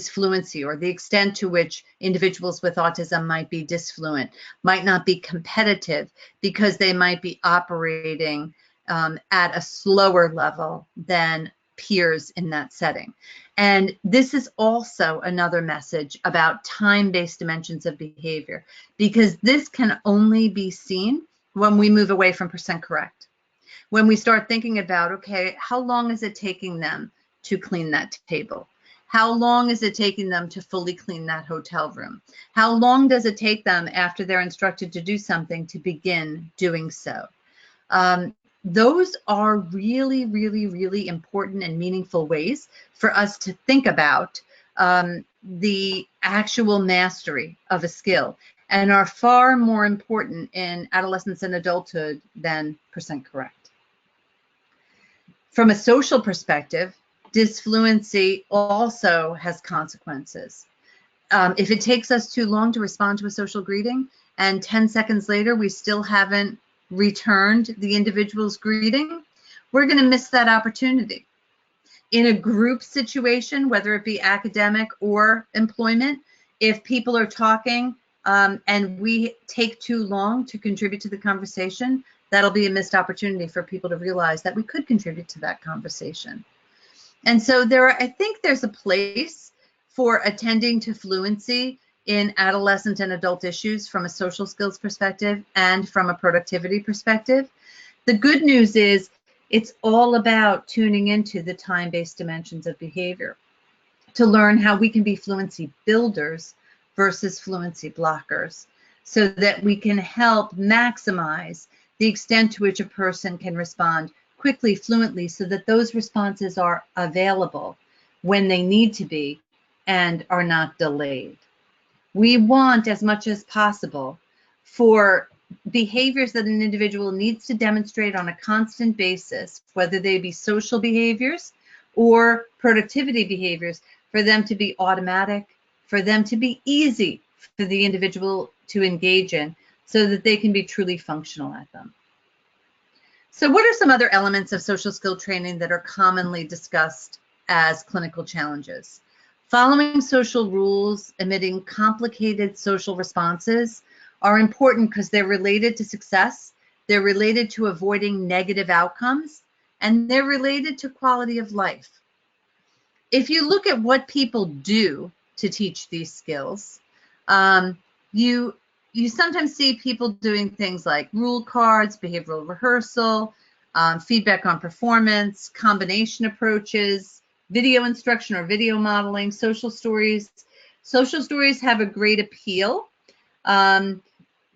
fluency, or the extent to which individuals with autism might be disfluent, might not be competitive because they might be operating at a slower level than peers in that setting. And this is also another message about time-based dimensions of behavior, because this can only be seen when we move away from percent correct. When we start thinking about, okay, how long is it taking them to clean that table? How long is it taking them to fully clean that hotel room? How long does it take them after they're instructed to do something to begin doing so? Those are really, really, really important and meaningful ways for us to think about the actual mastery of a skill, and are far more important in adolescence and adulthood than percent correct. From a social perspective, disfluency also has consequences. If it takes us too long to respond to a social greeting and 10 seconds later we still haven't returned the individual's greeting, we're going to miss that opportunity. In a group situation, whether it be academic or employment, if people are talking and we take too long to contribute to the conversation, that'll be a missed opportunity for people to realize that we could contribute to that conversation. And so I think there's a place for attending to fluency in adolescent and adult issues from a social skills perspective and from a productivity perspective. The good news is it's all about tuning into the time-based dimensions of behavior to learn how we can be fluency builders versus fluency blockers, so that we can help maximize the extent to which a person can respond quickly, fluently, so that those responses are available when they need to be and are not delayed. We want, as much as possible, for behaviors that an individual needs to demonstrate on a constant basis, whether they be social behaviors or productivity behaviors, for them to be automatic, for them to be easy for the individual to engage in, so that they can be truly functional at them. So what are some other elements of social skill training that are commonly discussed as clinical challenges? Following social rules, emitting complicated social responses are important because they're related to success, they're related to avoiding negative outcomes, and they're related to quality of life. If you look at what people do to teach these skills, you sometimes see people doing things like rule cards, behavioral rehearsal, feedback on performance, combination approaches, video instruction or video modeling, social stories. Social stories have a great appeal.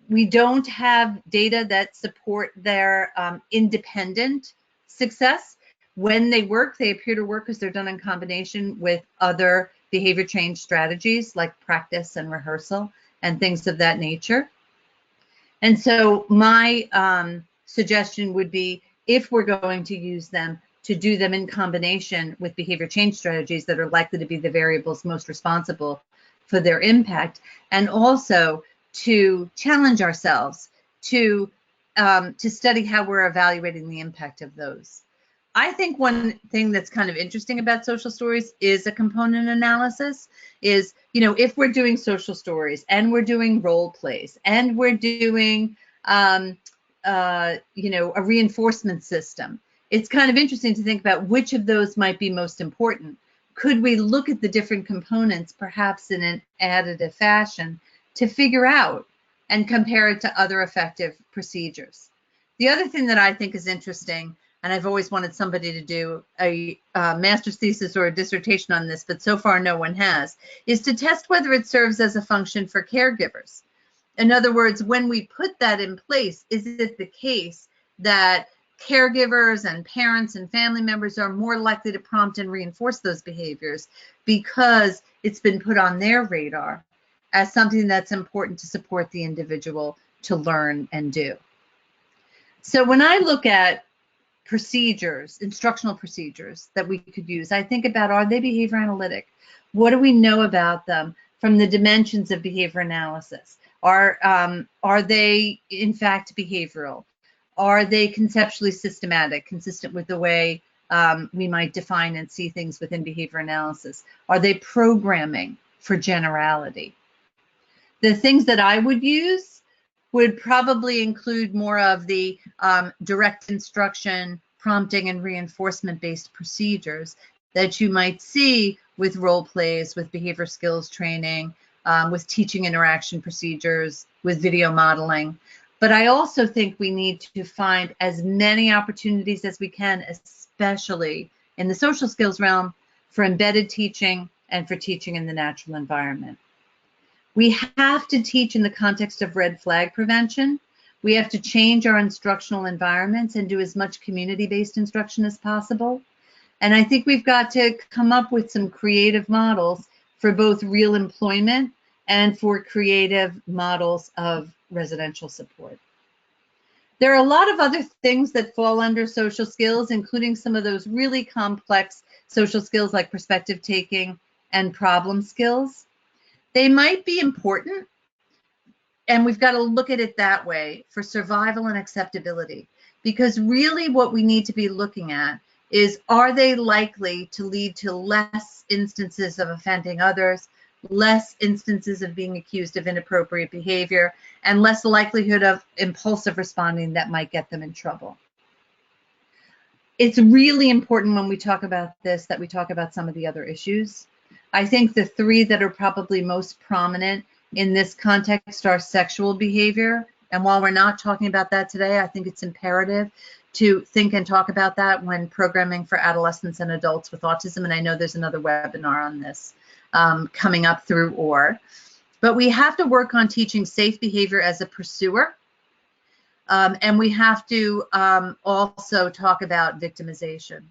We don't have data that support their independent success. When they work, they appear to work because they're done in combination with other behavior change strategies like practice and rehearsal and things of that nature. And so my suggestion would be, if we're going to use them, to do them in combination with behavior change strategies that are likely to be the variables most responsible for their impact, and also to challenge ourselves to study how we're evaluating the impact of those. I think one thing that's kind of interesting about social stories is a component analysis. Is, if we're doing social stories and we're doing role plays and we're doing a reinforcement system, it's kind of interesting to think about which of those might be most important. Could we look at the different components, perhaps in an additive fashion, to figure out and compare it to other effective procedures? The other thing that I think is interesting, and I've always wanted somebody to do a master's thesis or a dissertation on this, but so far no one has, is to test whether it serves as a function for caregivers. In other words, when we put that in place, is it the case that caregivers and parents and family members are more likely to prompt and reinforce those behaviors because it's been put on their radar as something that's important to support the individual to learn and do? So when I look at procedures, instructional procedures that we could use, I think about, are they behavior analytic? What do we know about them from the dimensions of behavior analysis? Are they in fact behavioral? Are they conceptually systematic, consistent with the way we might define and see things within behavior analysis? Are they programming for generality? The things that I would use would probably include more of the direct instruction, prompting and reinforcement-based procedures that you might see with role plays, with behavior skills training, with teaching interaction procedures, with video modeling. But I also think we need to find as many opportunities as we can, especially in the social skills realm, for embedded teaching and for teaching in the natural environment. We have to teach in the context of red flag prevention. We have to change our instructional environments and do as much community-based instruction as possible. And I think we've got to come up with some creative models for both real employment and for creative models of residential support. There are a lot of other things that fall under social skills, including some of those really complex social skills like perspective taking and problem skills. They might be important, and we've got to look at it that way for survival and acceptability, because really what we need to be looking at is, are they likely to lead to less instances of offending others, less instances of being accused of inappropriate behavior, and less likelihood of impulsive responding that might get them in trouble. It's really important when we talk about this that we talk about some of the other issues. I think the three that are probably most prominent in this context are sexual behavior. And while we're not talking about that today, I think it's imperative to think and talk about that when programming for adolescents and adults with autism. And I know there's another webinar on this coming up through OR. But we have to work on teaching safe behavior as a pursuer. And we have to also talk about victimization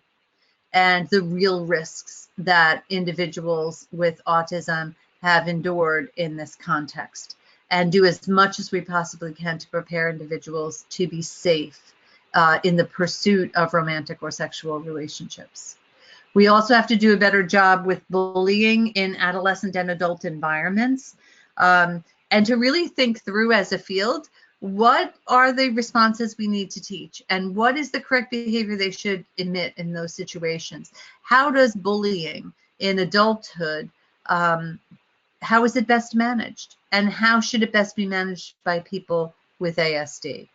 and the real risks that individuals with autism have endured in this context, and do as much as we possibly can to prepare individuals to be safe in the pursuit of romantic or sexual relationships. We also have to do a better job with bullying in adolescent and adult environments, and to really think through as a field, what are the responses we need to teach, and what is the correct behavior they should emit in those situations? How does bullying in adulthood, how is it best managed, and how should it best be managed by people with ASD?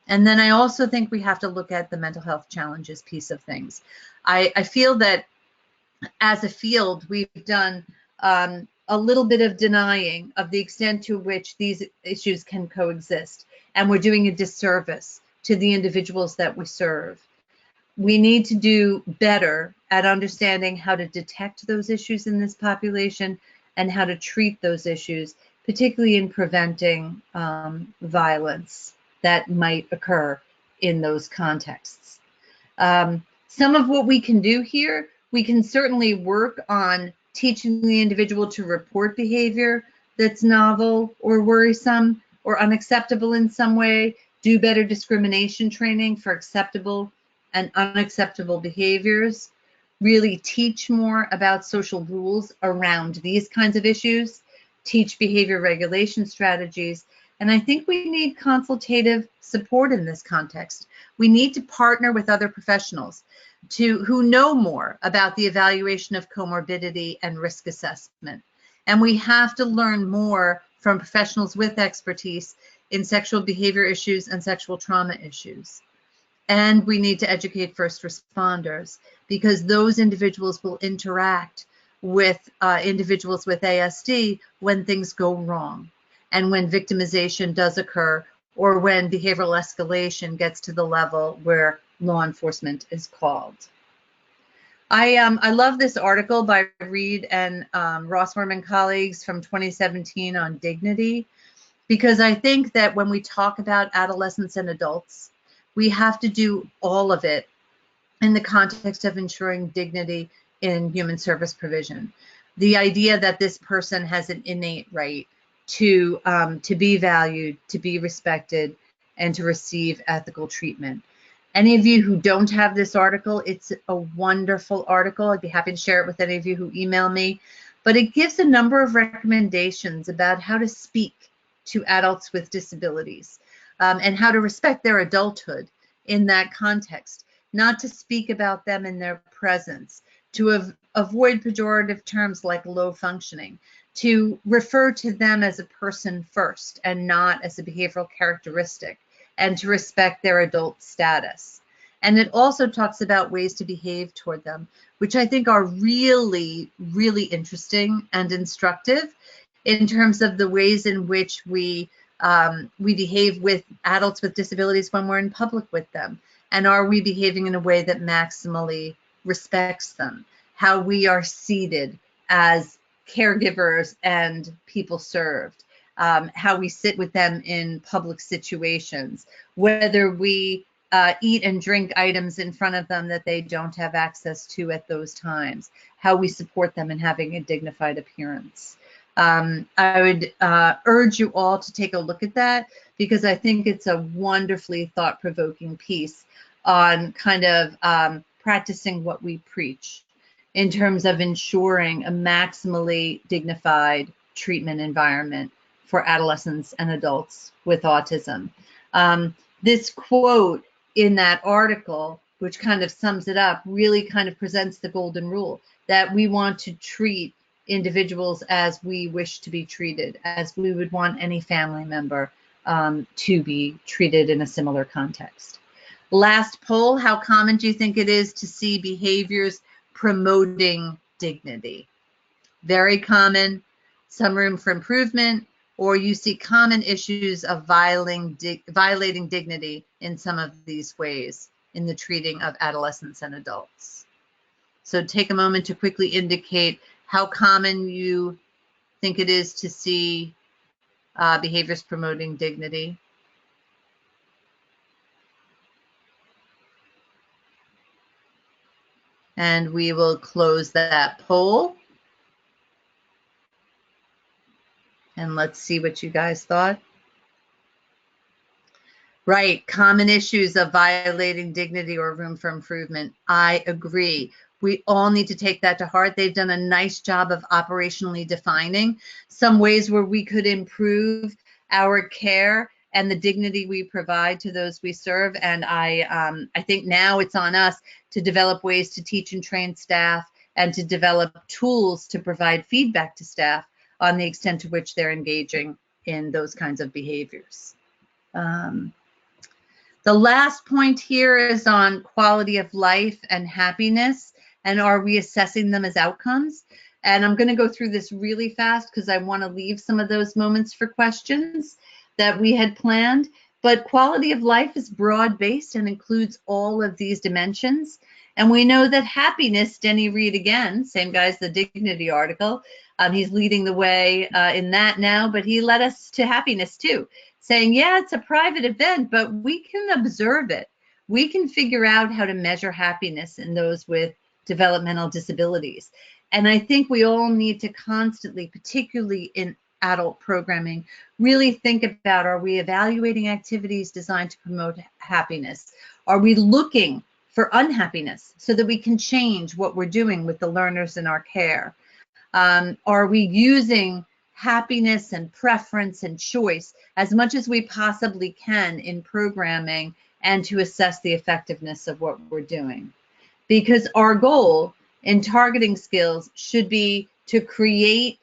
And then I also think we have to look at the mental health challenges piece of things. I feel that as a field, we've done a little bit of denying of the extent to which these issues can coexist, and we're doing a disservice to the individuals that we serve. We need to do better at understanding how to detect those issues in this population and how to treat those issues, particularly in preventing violence that might occur in those contexts. Some of what we can do here, we can certainly work on teaching the individual to report behavior that's novel or worrisome or unacceptable in some way, do better discrimination training for acceptable and unacceptable behaviors, really teach more about social rules around these kinds of issues, teach behavior regulation strategies, and I think we need consultative support in this context. We need to partner with other professionals who know more about the evaluation of comorbidity and risk assessment. And we have to learn more from professionals with expertise in sexual behavior issues and sexual trauma issues. And we need to educate first responders, because those individuals will interact with individuals with ASD when things go wrong, and when victimization does occur, or when behavioral escalation gets to the level where law enforcement is called. I love this article by Reed and Rossworm and colleagues from 2017 on dignity, because I think that when we talk about adolescents and adults, we have to do all of it in the context of ensuring dignity in human service provision. The idea that this person has an innate right to be valued, to be respected, and to receive ethical treatment. Any of you who don't have this article, it's a wonderful article. I'd be happy to share it with any of you who email me. But it gives a number of recommendations about how to speak to adults with disabilities and how to respect their adulthood in that context, not to speak about them in their presence, to avoid pejorative terms like low functioning, to refer to them as a person first and not as a behavioral characteristic, and to respect their adult status. And it also talks about ways to behave toward them, which I think are really, really interesting and instructive in terms of the ways in which we behave with adults with disabilities when we're in public with them. And are we behaving in a way that maximally respects them? How we are seated as caregivers and people served, how we sit with them in public situations, whether we eat and drink items in front of them that they don't have access to at those times, how we support them in having a dignified appearance. I would urge you all to take a look at that, because I think it's a wonderfully thought-provoking piece on kind of practicing what we preach in terms of ensuring a maximally dignified treatment environment for adolescents and adults with autism. This quote in that article, which kind of sums it up, really kind of presents the golden rule that we want to treat individuals as we wish to be treated, as we would want any family member to be treated in a similar context. Last poll, how common do you think it is to see behaviors promoting dignity? Very common, some room for improvement, or you see common issues of violating dignity in some of these ways in the treating of adolescents and adults. So take a moment to quickly indicate how common you think it is to see behaviors promoting dignity. And we will close that poll. And let's see what you guys thought. Right, common issues of violating dignity or room for improvement. I agree. We all need to take that to heart. They've done a nice job of operationally defining some ways where we could improve our care and the dignity we provide to those we serve. And I think now it's on us to develop ways to teach and train staff and to develop tools to provide feedback to staff on the extent to which they're engaging in those kinds of behaviors. The last point here is on quality of life and happiness, and are we assessing them as outcomes? And I'm going to go through this really fast because I want to leave some of those moments for questions that we had planned. But quality of life is broad-based and includes all of these dimensions. And we know that happiness, Denny Reed again, same guy as the dignity article, he's leading the way in that now, but he led us to happiness too, saying, yeah, it's a private event, but we can observe it. We can figure out how to measure happiness in those with developmental disabilities. And I think we all need to constantly, particularly in adult programming, really think about, are we evaluating activities designed to promote happiness? Are we looking for unhappiness so that we can change what we're doing with the learners in our care? Are we using happiness and preference and choice as much as we possibly can in programming and to assess the effectiveness of what we're doing? Because our goal in targeting skills should be to create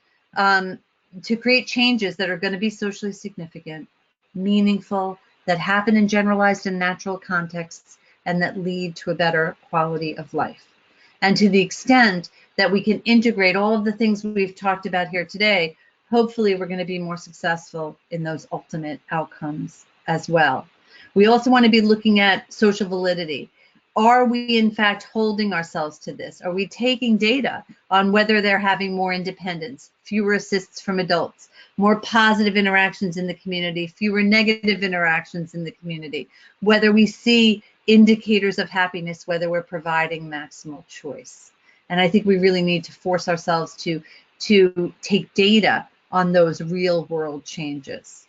changes that are going to be socially significant, meaningful, that happen in generalized and natural contexts, and that lead to a better quality of life. And to the extent that we can integrate all of the things we've talked about here today, hopefully we're going to be more successful in those ultimate outcomes as well. We also want to be looking at social validity. Are we in fact holding ourselves to this? Are we taking data on whether they're having more independence, fewer assists from adults, more positive interactions in the community, fewer negative interactions in the community, whether we see indicators of happiness, whether we're providing maximal choice? And I think we really need to force ourselves to take data on those real world changes.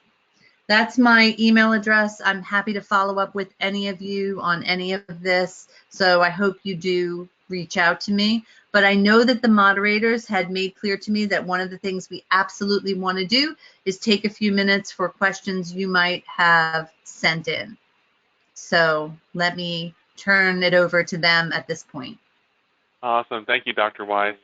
That's my email address. I'm happy to follow up with any of you on any of this. So I hope you do reach out to me. But I know that the moderators had made clear to me that one of the things we absolutely want to do is take a few minutes for questions you might have sent in. So let me turn it over to them at this point. Awesome. Thank you, Dr. Weiss.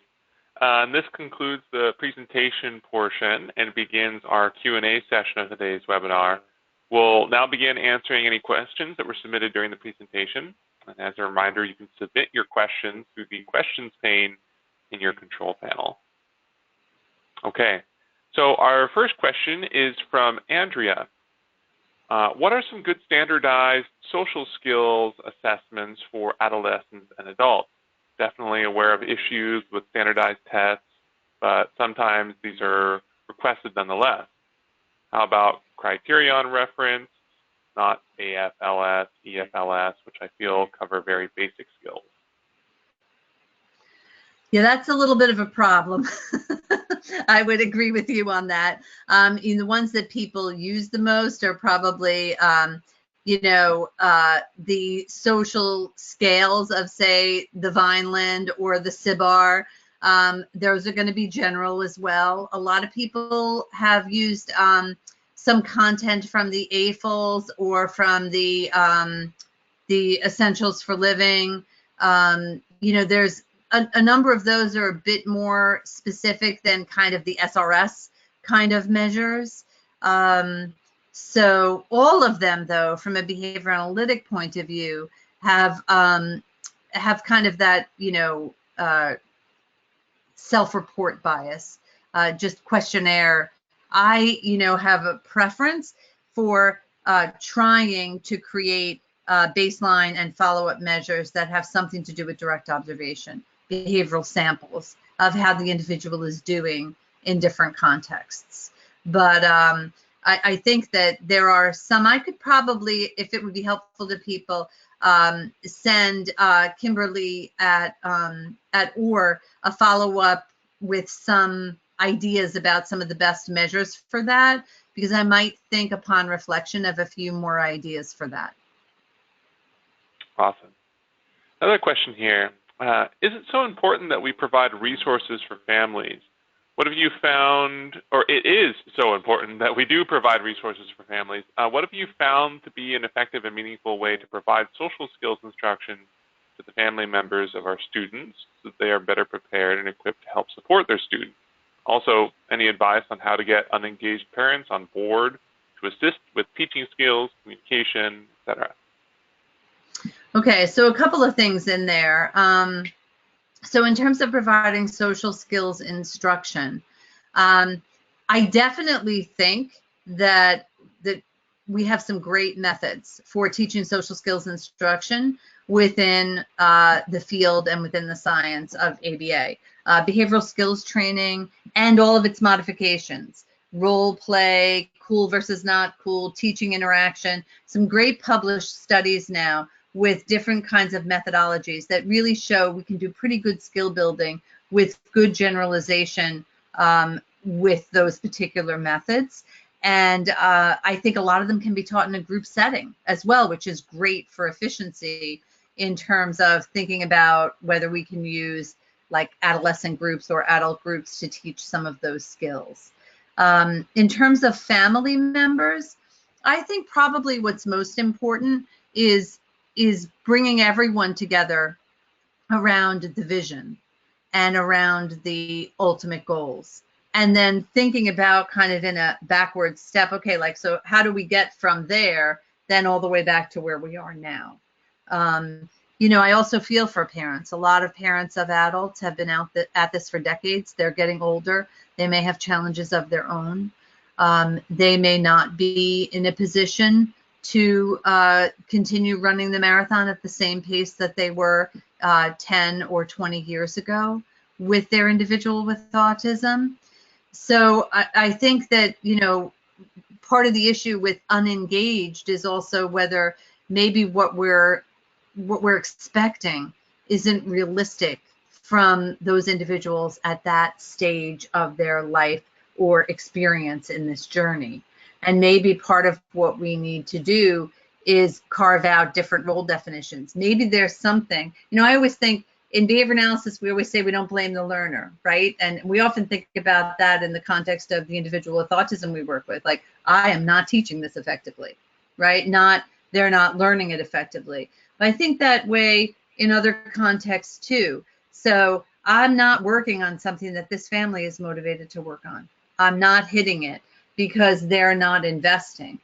And this concludes the presentation portion and begins our Q&A session of today's webinar. We'll now begin answering any questions that were submitted during the presentation. And as a reminder, you can submit your questions through the questions pane in your control panel. Okay, so our first question is from Andrea. What are some good standardized social skills assessments for adolescents and adults? Definitely aware of issues with standardized tests, but sometimes these are requested nonetheless. How about criterion reference, not AFLS, EFLS, which I feel cover very basic skills? Yeah, that's a little bit of a problem. I would agree with you on that. The ones that people use the most are probably, the social scales of, say, the Vineland or the CIBAR. Those are going to be general as well. A lot of people have used some content from the AFLs or from the Essentials for Living. There's a number of those are a bit more specific than kind of the SRS kind of measures. So all of them, though, from a behavior analytic point of view, have kind of that, self-report bias, just questionnaire. I, have a preference for trying to create baseline and follow-up measures that have something to do with direct observation, behavioral samples of how the individual is doing in different contexts. But I think that there are some I could probably, if it would be helpful to people, send Kimberly at OR a follow-up with some ideas about some of the best measures for that, because I might think upon reflection of a few more ideas for that. Awesome. Another question here. Is it so important that we provide resources for families? What have you found, or it is so important that we do provide resources for families. What have you found to be an effective and meaningful way to provide social skills instruction to the family members of our students so that they are better prepared and equipped to help support their students? Also, any advice on how to get unengaged parents on board to assist with teaching skills, communication, etc.? Okay, so a couple of things in there. So in terms of providing social skills instruction, I definitely think that we have some great methods for teaching social skills instruction within the field and within the science of ABA. Behavioral skills training and all of its modifications, role play, cool versus not cool, teaching interaction, some great published studies now with different kinds of methodologies that really show we can do pretty good skill building with good generalization with those particular methods. And I think a lot of them can be taught in a group setting as well, which is great for efficiency in terms of thinking about whether we can use like adolescent groups or adult groups to teach some of those skills. In terms of family members, I think probably what's most important is bringing everyone together around the vision and around the ultimate goals. And then thinking about kind of in a backward step, okay, like, so how do we get from there then all the way back to where we are now? I also feel for parents. A lot of parents of adults have been at this for decades. They're getting older. They may have challenges of their own. They may not be in a position to continue running the marathon at the same pace that they were 10 or 20 years ago with their individual with autism. So I think that, part of the issue with unengaged is also whether maybe what we're expecting isn't realistic from those individuals at that stage of their life or experience in this journey. And maybe part of what we need to do is carve out different role definitions. Maybe there's something, I always think in behavior analysis, we always say we don't blame the learner, right? And we often think about that in the context of the individual with autism we work with. Like, I am not teaching this effectively, right? They're not learning it effectively. But I think that way in other contexts too. So I'm not working on something that this family is motivated to work on. I'm not hitting it because they're not investing.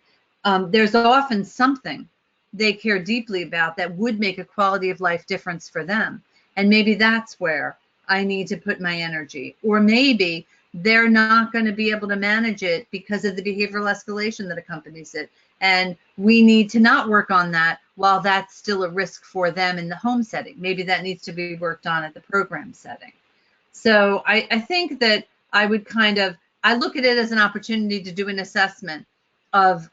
There's often something they care deeply about that would make a quality of life difference for them. And maybe that's where I need to put my energy. Or maybe they're not going to be able to manage it because of the behavioral escalation that accompanies it. And we need to not work on that while that's still a risk for them in the home setting. Maybe that needs to be worked on at the program setting. So I think that I would I look at it as an opportunity to do an assessment of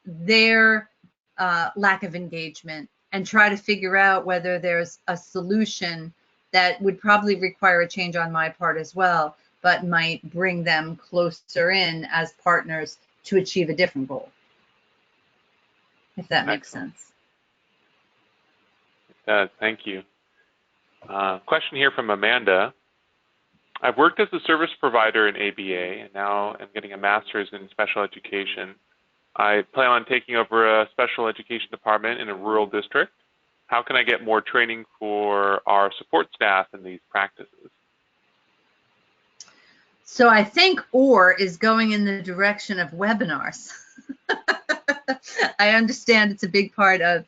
their lack of engagement and try to figure out whether there's a solution that would probably require a change on my part as well, but might bring them closer in as partners to achieve a different goal, if that makes sense. It does. Thank you. Question here from Amanda. I've worked as a service provider in ABA, and now I'm getting a master's in special education. I plan on taking over a special education department in a rural district. How can I get more training for our support staff in these practices? So I think OR is going in the direction of webinars. I understand it's a big part of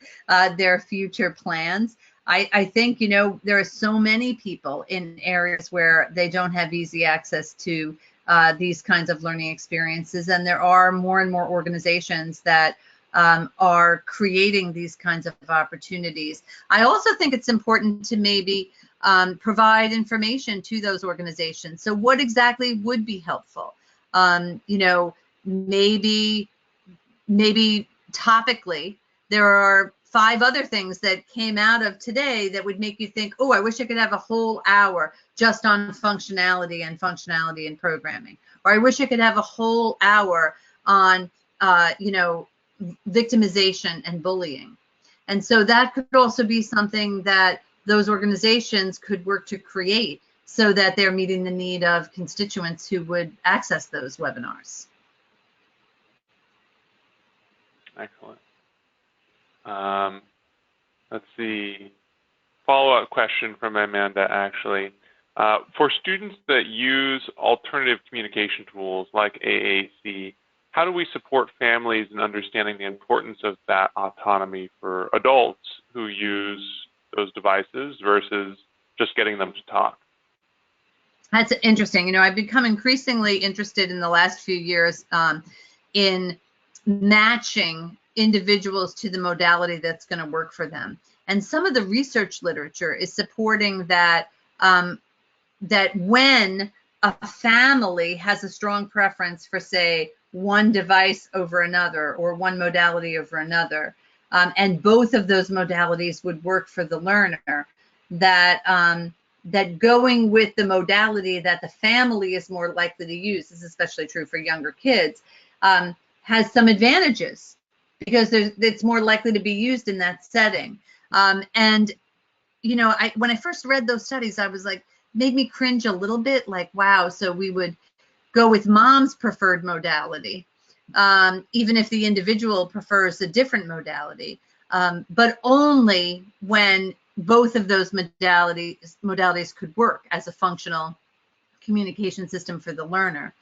their future plans. I think, there are so many people in areas where they don't have easy access to these kinds of learning experiences. And there are more and more organizations that are creating these kinds of opportunities. I also think it's important to maybe provide information to those organizations. So what exactly would be helpful? Maybe topically, there are 5 other things that came out of today that would make you think, oh, I wish I could have a whole hour just on functionality and programming. Or I wish I could have a whole hour on, victimization and bullying. And so that could also be something that those organizations could work to create so that they're meeting the need of constituents who would access those webinars. Excellent. Let's see. Follow-up question from Amanda, actually. For students that use alternative communication tools like AAC, how do we support families in understanding the importance of that autonomy for adults who use those devices versus just getting them to talk? That's interesting. I've become increasingly interested in the last few years in matching individuals to the modality that's going to work for them. And some of the research literature is supporting that that when a family has a strong preference for, say, one device over another or one modality over another, and both of those modalities would work for the learner, that that going with the modality that the family is more likely to use, this is especially true for younger kids, has some advantages because it's more likely to be used in that setting. And, when I first read those studies, I was like, made me cringe a little bit, like, wow, so we would go with mom's preferred modality, even if the individual prefers a different modality, but only when both of those modalities could work as a functional communication system for the learner.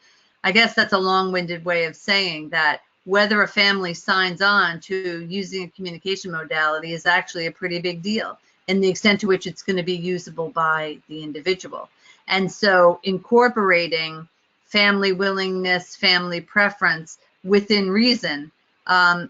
I guess that's a long-winded way of saying that whether a family signs on to using a communication modality is actually a pretty big deal in the extent to which it's going to be usable by the individual. And so incorporating family willingness, family preference within reason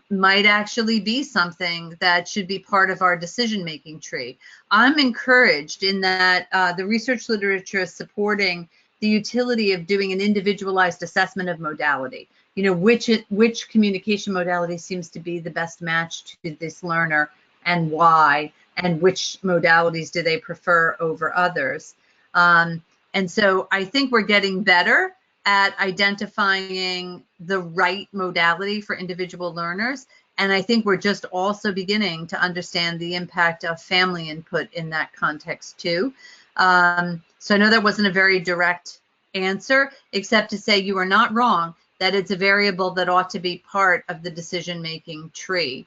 might actually be something that should be part of our decision-making tree. I'm encouraged in that the research literature is supporting the utility of doing an individualized assessment of modality. Which communication modality seems to be the best match to this learner and why, and which modalities do they prefer over others. And so I think we're getting better at identifying the right modality for individual learners. And I think we're just also beginning to understand the impact of family input in that context too. So I know that wasn't a very direct answer, except to say you are not wrong, that it's a variable that ought to be part of the decision-making tree.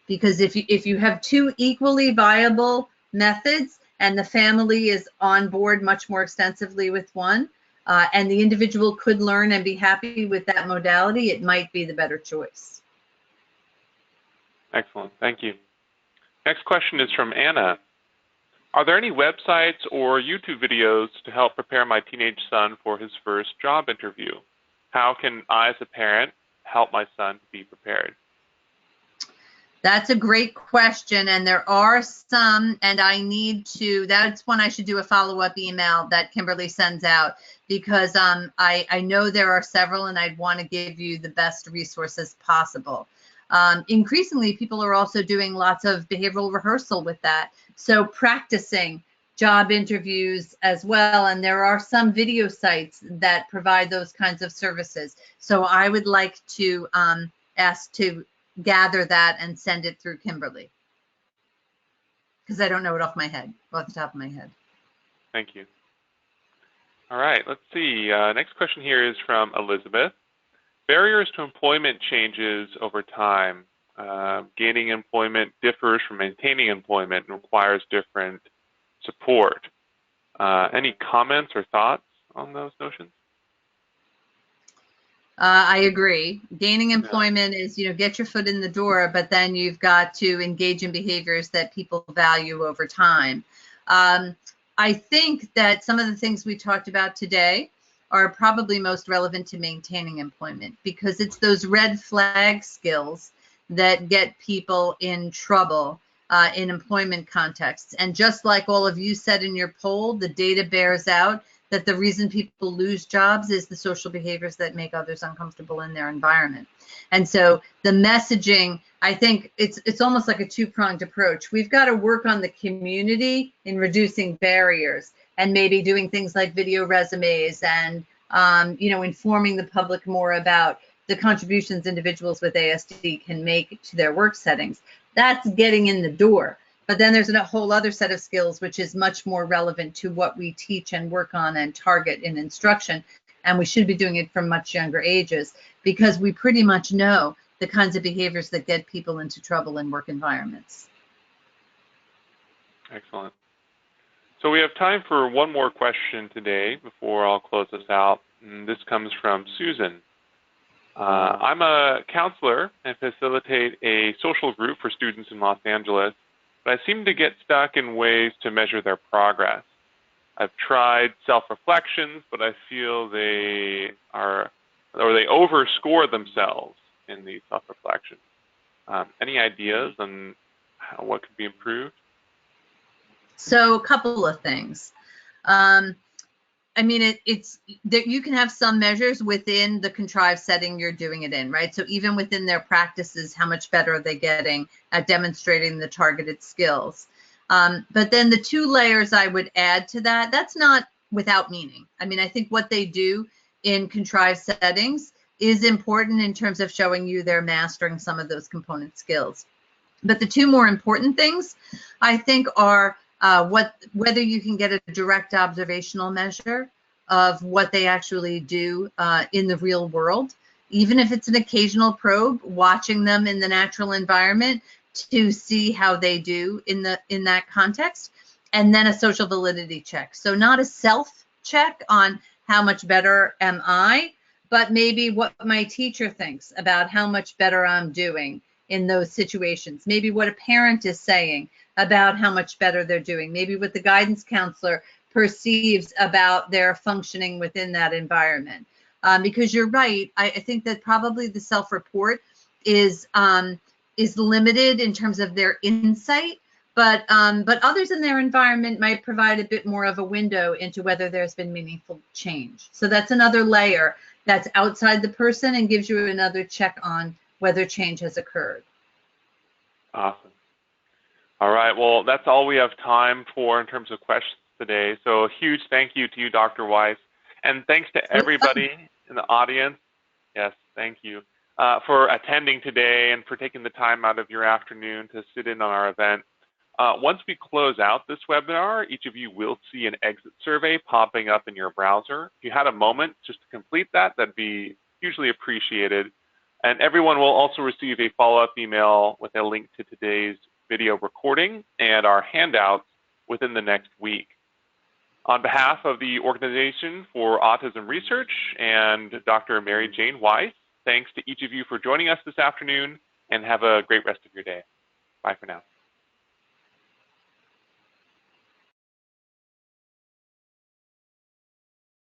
Because if you have 2 equally viable methods and the family is on board much more extensively with one, and the individual could learn and be happy with that modality, it might be the better choice. Excellent. Thank you. Next question is from Anna. Are there any websites or YouTube videos to help prepare my teenage son for his first job interview? How can I, as a parent, help my son be prepared? That's a great question, and there are some, and that's one I should do a follow-up email that Kimberly sends out, because I know there are several, and I'd want to give you the best resources possible. Increasingly, people are also doing lots of behavioral rehearsal with that, so practicing job interviews as well, and there are some video sites that provide those kinds of services. So I would like to ask to gather that and send it through Kimberly, because I don't know it off the top of my head. Thank you. All right, let's see. Next question here is from Elizabeth. Barriers to employment changes over time. Gaining employment differs from maintaining employment and requires different support. Any comments or thoughts on those notions? I agree. Gaining employment is, get your foot in the door, but then you've got to engage in behaviors that people value over time. I think that some of the things we talked about today are probably most relevant to maintaining employment, because it's those red flag skills that get people in trouble in employment contexts. And just like all of you said in your poll, the data bears out that the reason people lose jobs is the social behaviors that make others uncomfortable in their environment. And so the messaging, I think it's almost like a two-pronged approach. We've got to work on the community in reducing barriers, and maybe doing things like video resumes and informing the public more about the contributions individuals with ASD can make to their work settings. That's getting in the door. But then there's a whole other set of skills which is much more relevant to what we teach and work on and target in instruction. And we should be doing it from much younger ages, because we pretty much know the kinds of behaviors that get people into trouble in work environments. Excellent. So we have time for one more question today before I'll close this out. And this comes from Susan. I'm a counselor and facilitate a social group for students in Los Angeles, but I seem to get stuck in ways to measure their progress. I've tried self-reflections, but I feel they overscore themselves in the self-reflection. Any ideas on what could be improved? So a couple of things. It's that you can have some measures within the contrived setting you're doing it in, right? So even within their practices, how much better are they getting at demonstrating the targeted skills? But then the two layers I would add to that, that's not without meaning. I think what they do in contrived settings is important in terms of showing you they're mastering some of those component skills. But the two more important things, I think, are whether you can get a direct observational measure of what they actually do in the real world, even if it's an occasional probe, watching them in the natural environment to see how they do in that context, and then a social validity check. So not a self check on how much better am I, but maybe what my teacher thinks about how much better I'm doing in those situations. Maybe what a parent is saying about how much better they're doing. Maybe what the guidance counselor perceives about their functioning within that environment. Because you're right, I think that probably the self-report is limited in terms of their insight, but others in their environment might provide a bit more of a window into whether there's been meaningful change. So that's another layer that's outside the person and gives you another check on whether change has occurred. Awesome. All right, well, that's all we have time for in terms of questions today. So a huge thank you to you, Dr. Weiss, and thanks to everybody in the audience. Yes, thank you for attending today and for taking the time out of your afternoon to sit in on our event. Once we close out this webinar, each of you will see an exit survey popping up in your browser. If you had a moment just to complete that, that'd be hugely appreciated. And everyone will also receive a follow-up email with a link to today's video recording and our handouts within the next week. On behalf of the Organization for Autism Research and Dr. Mary Jane Weiss, thanks to each of you for joining us this afternoon, and have a great rest of your day. Bye for now.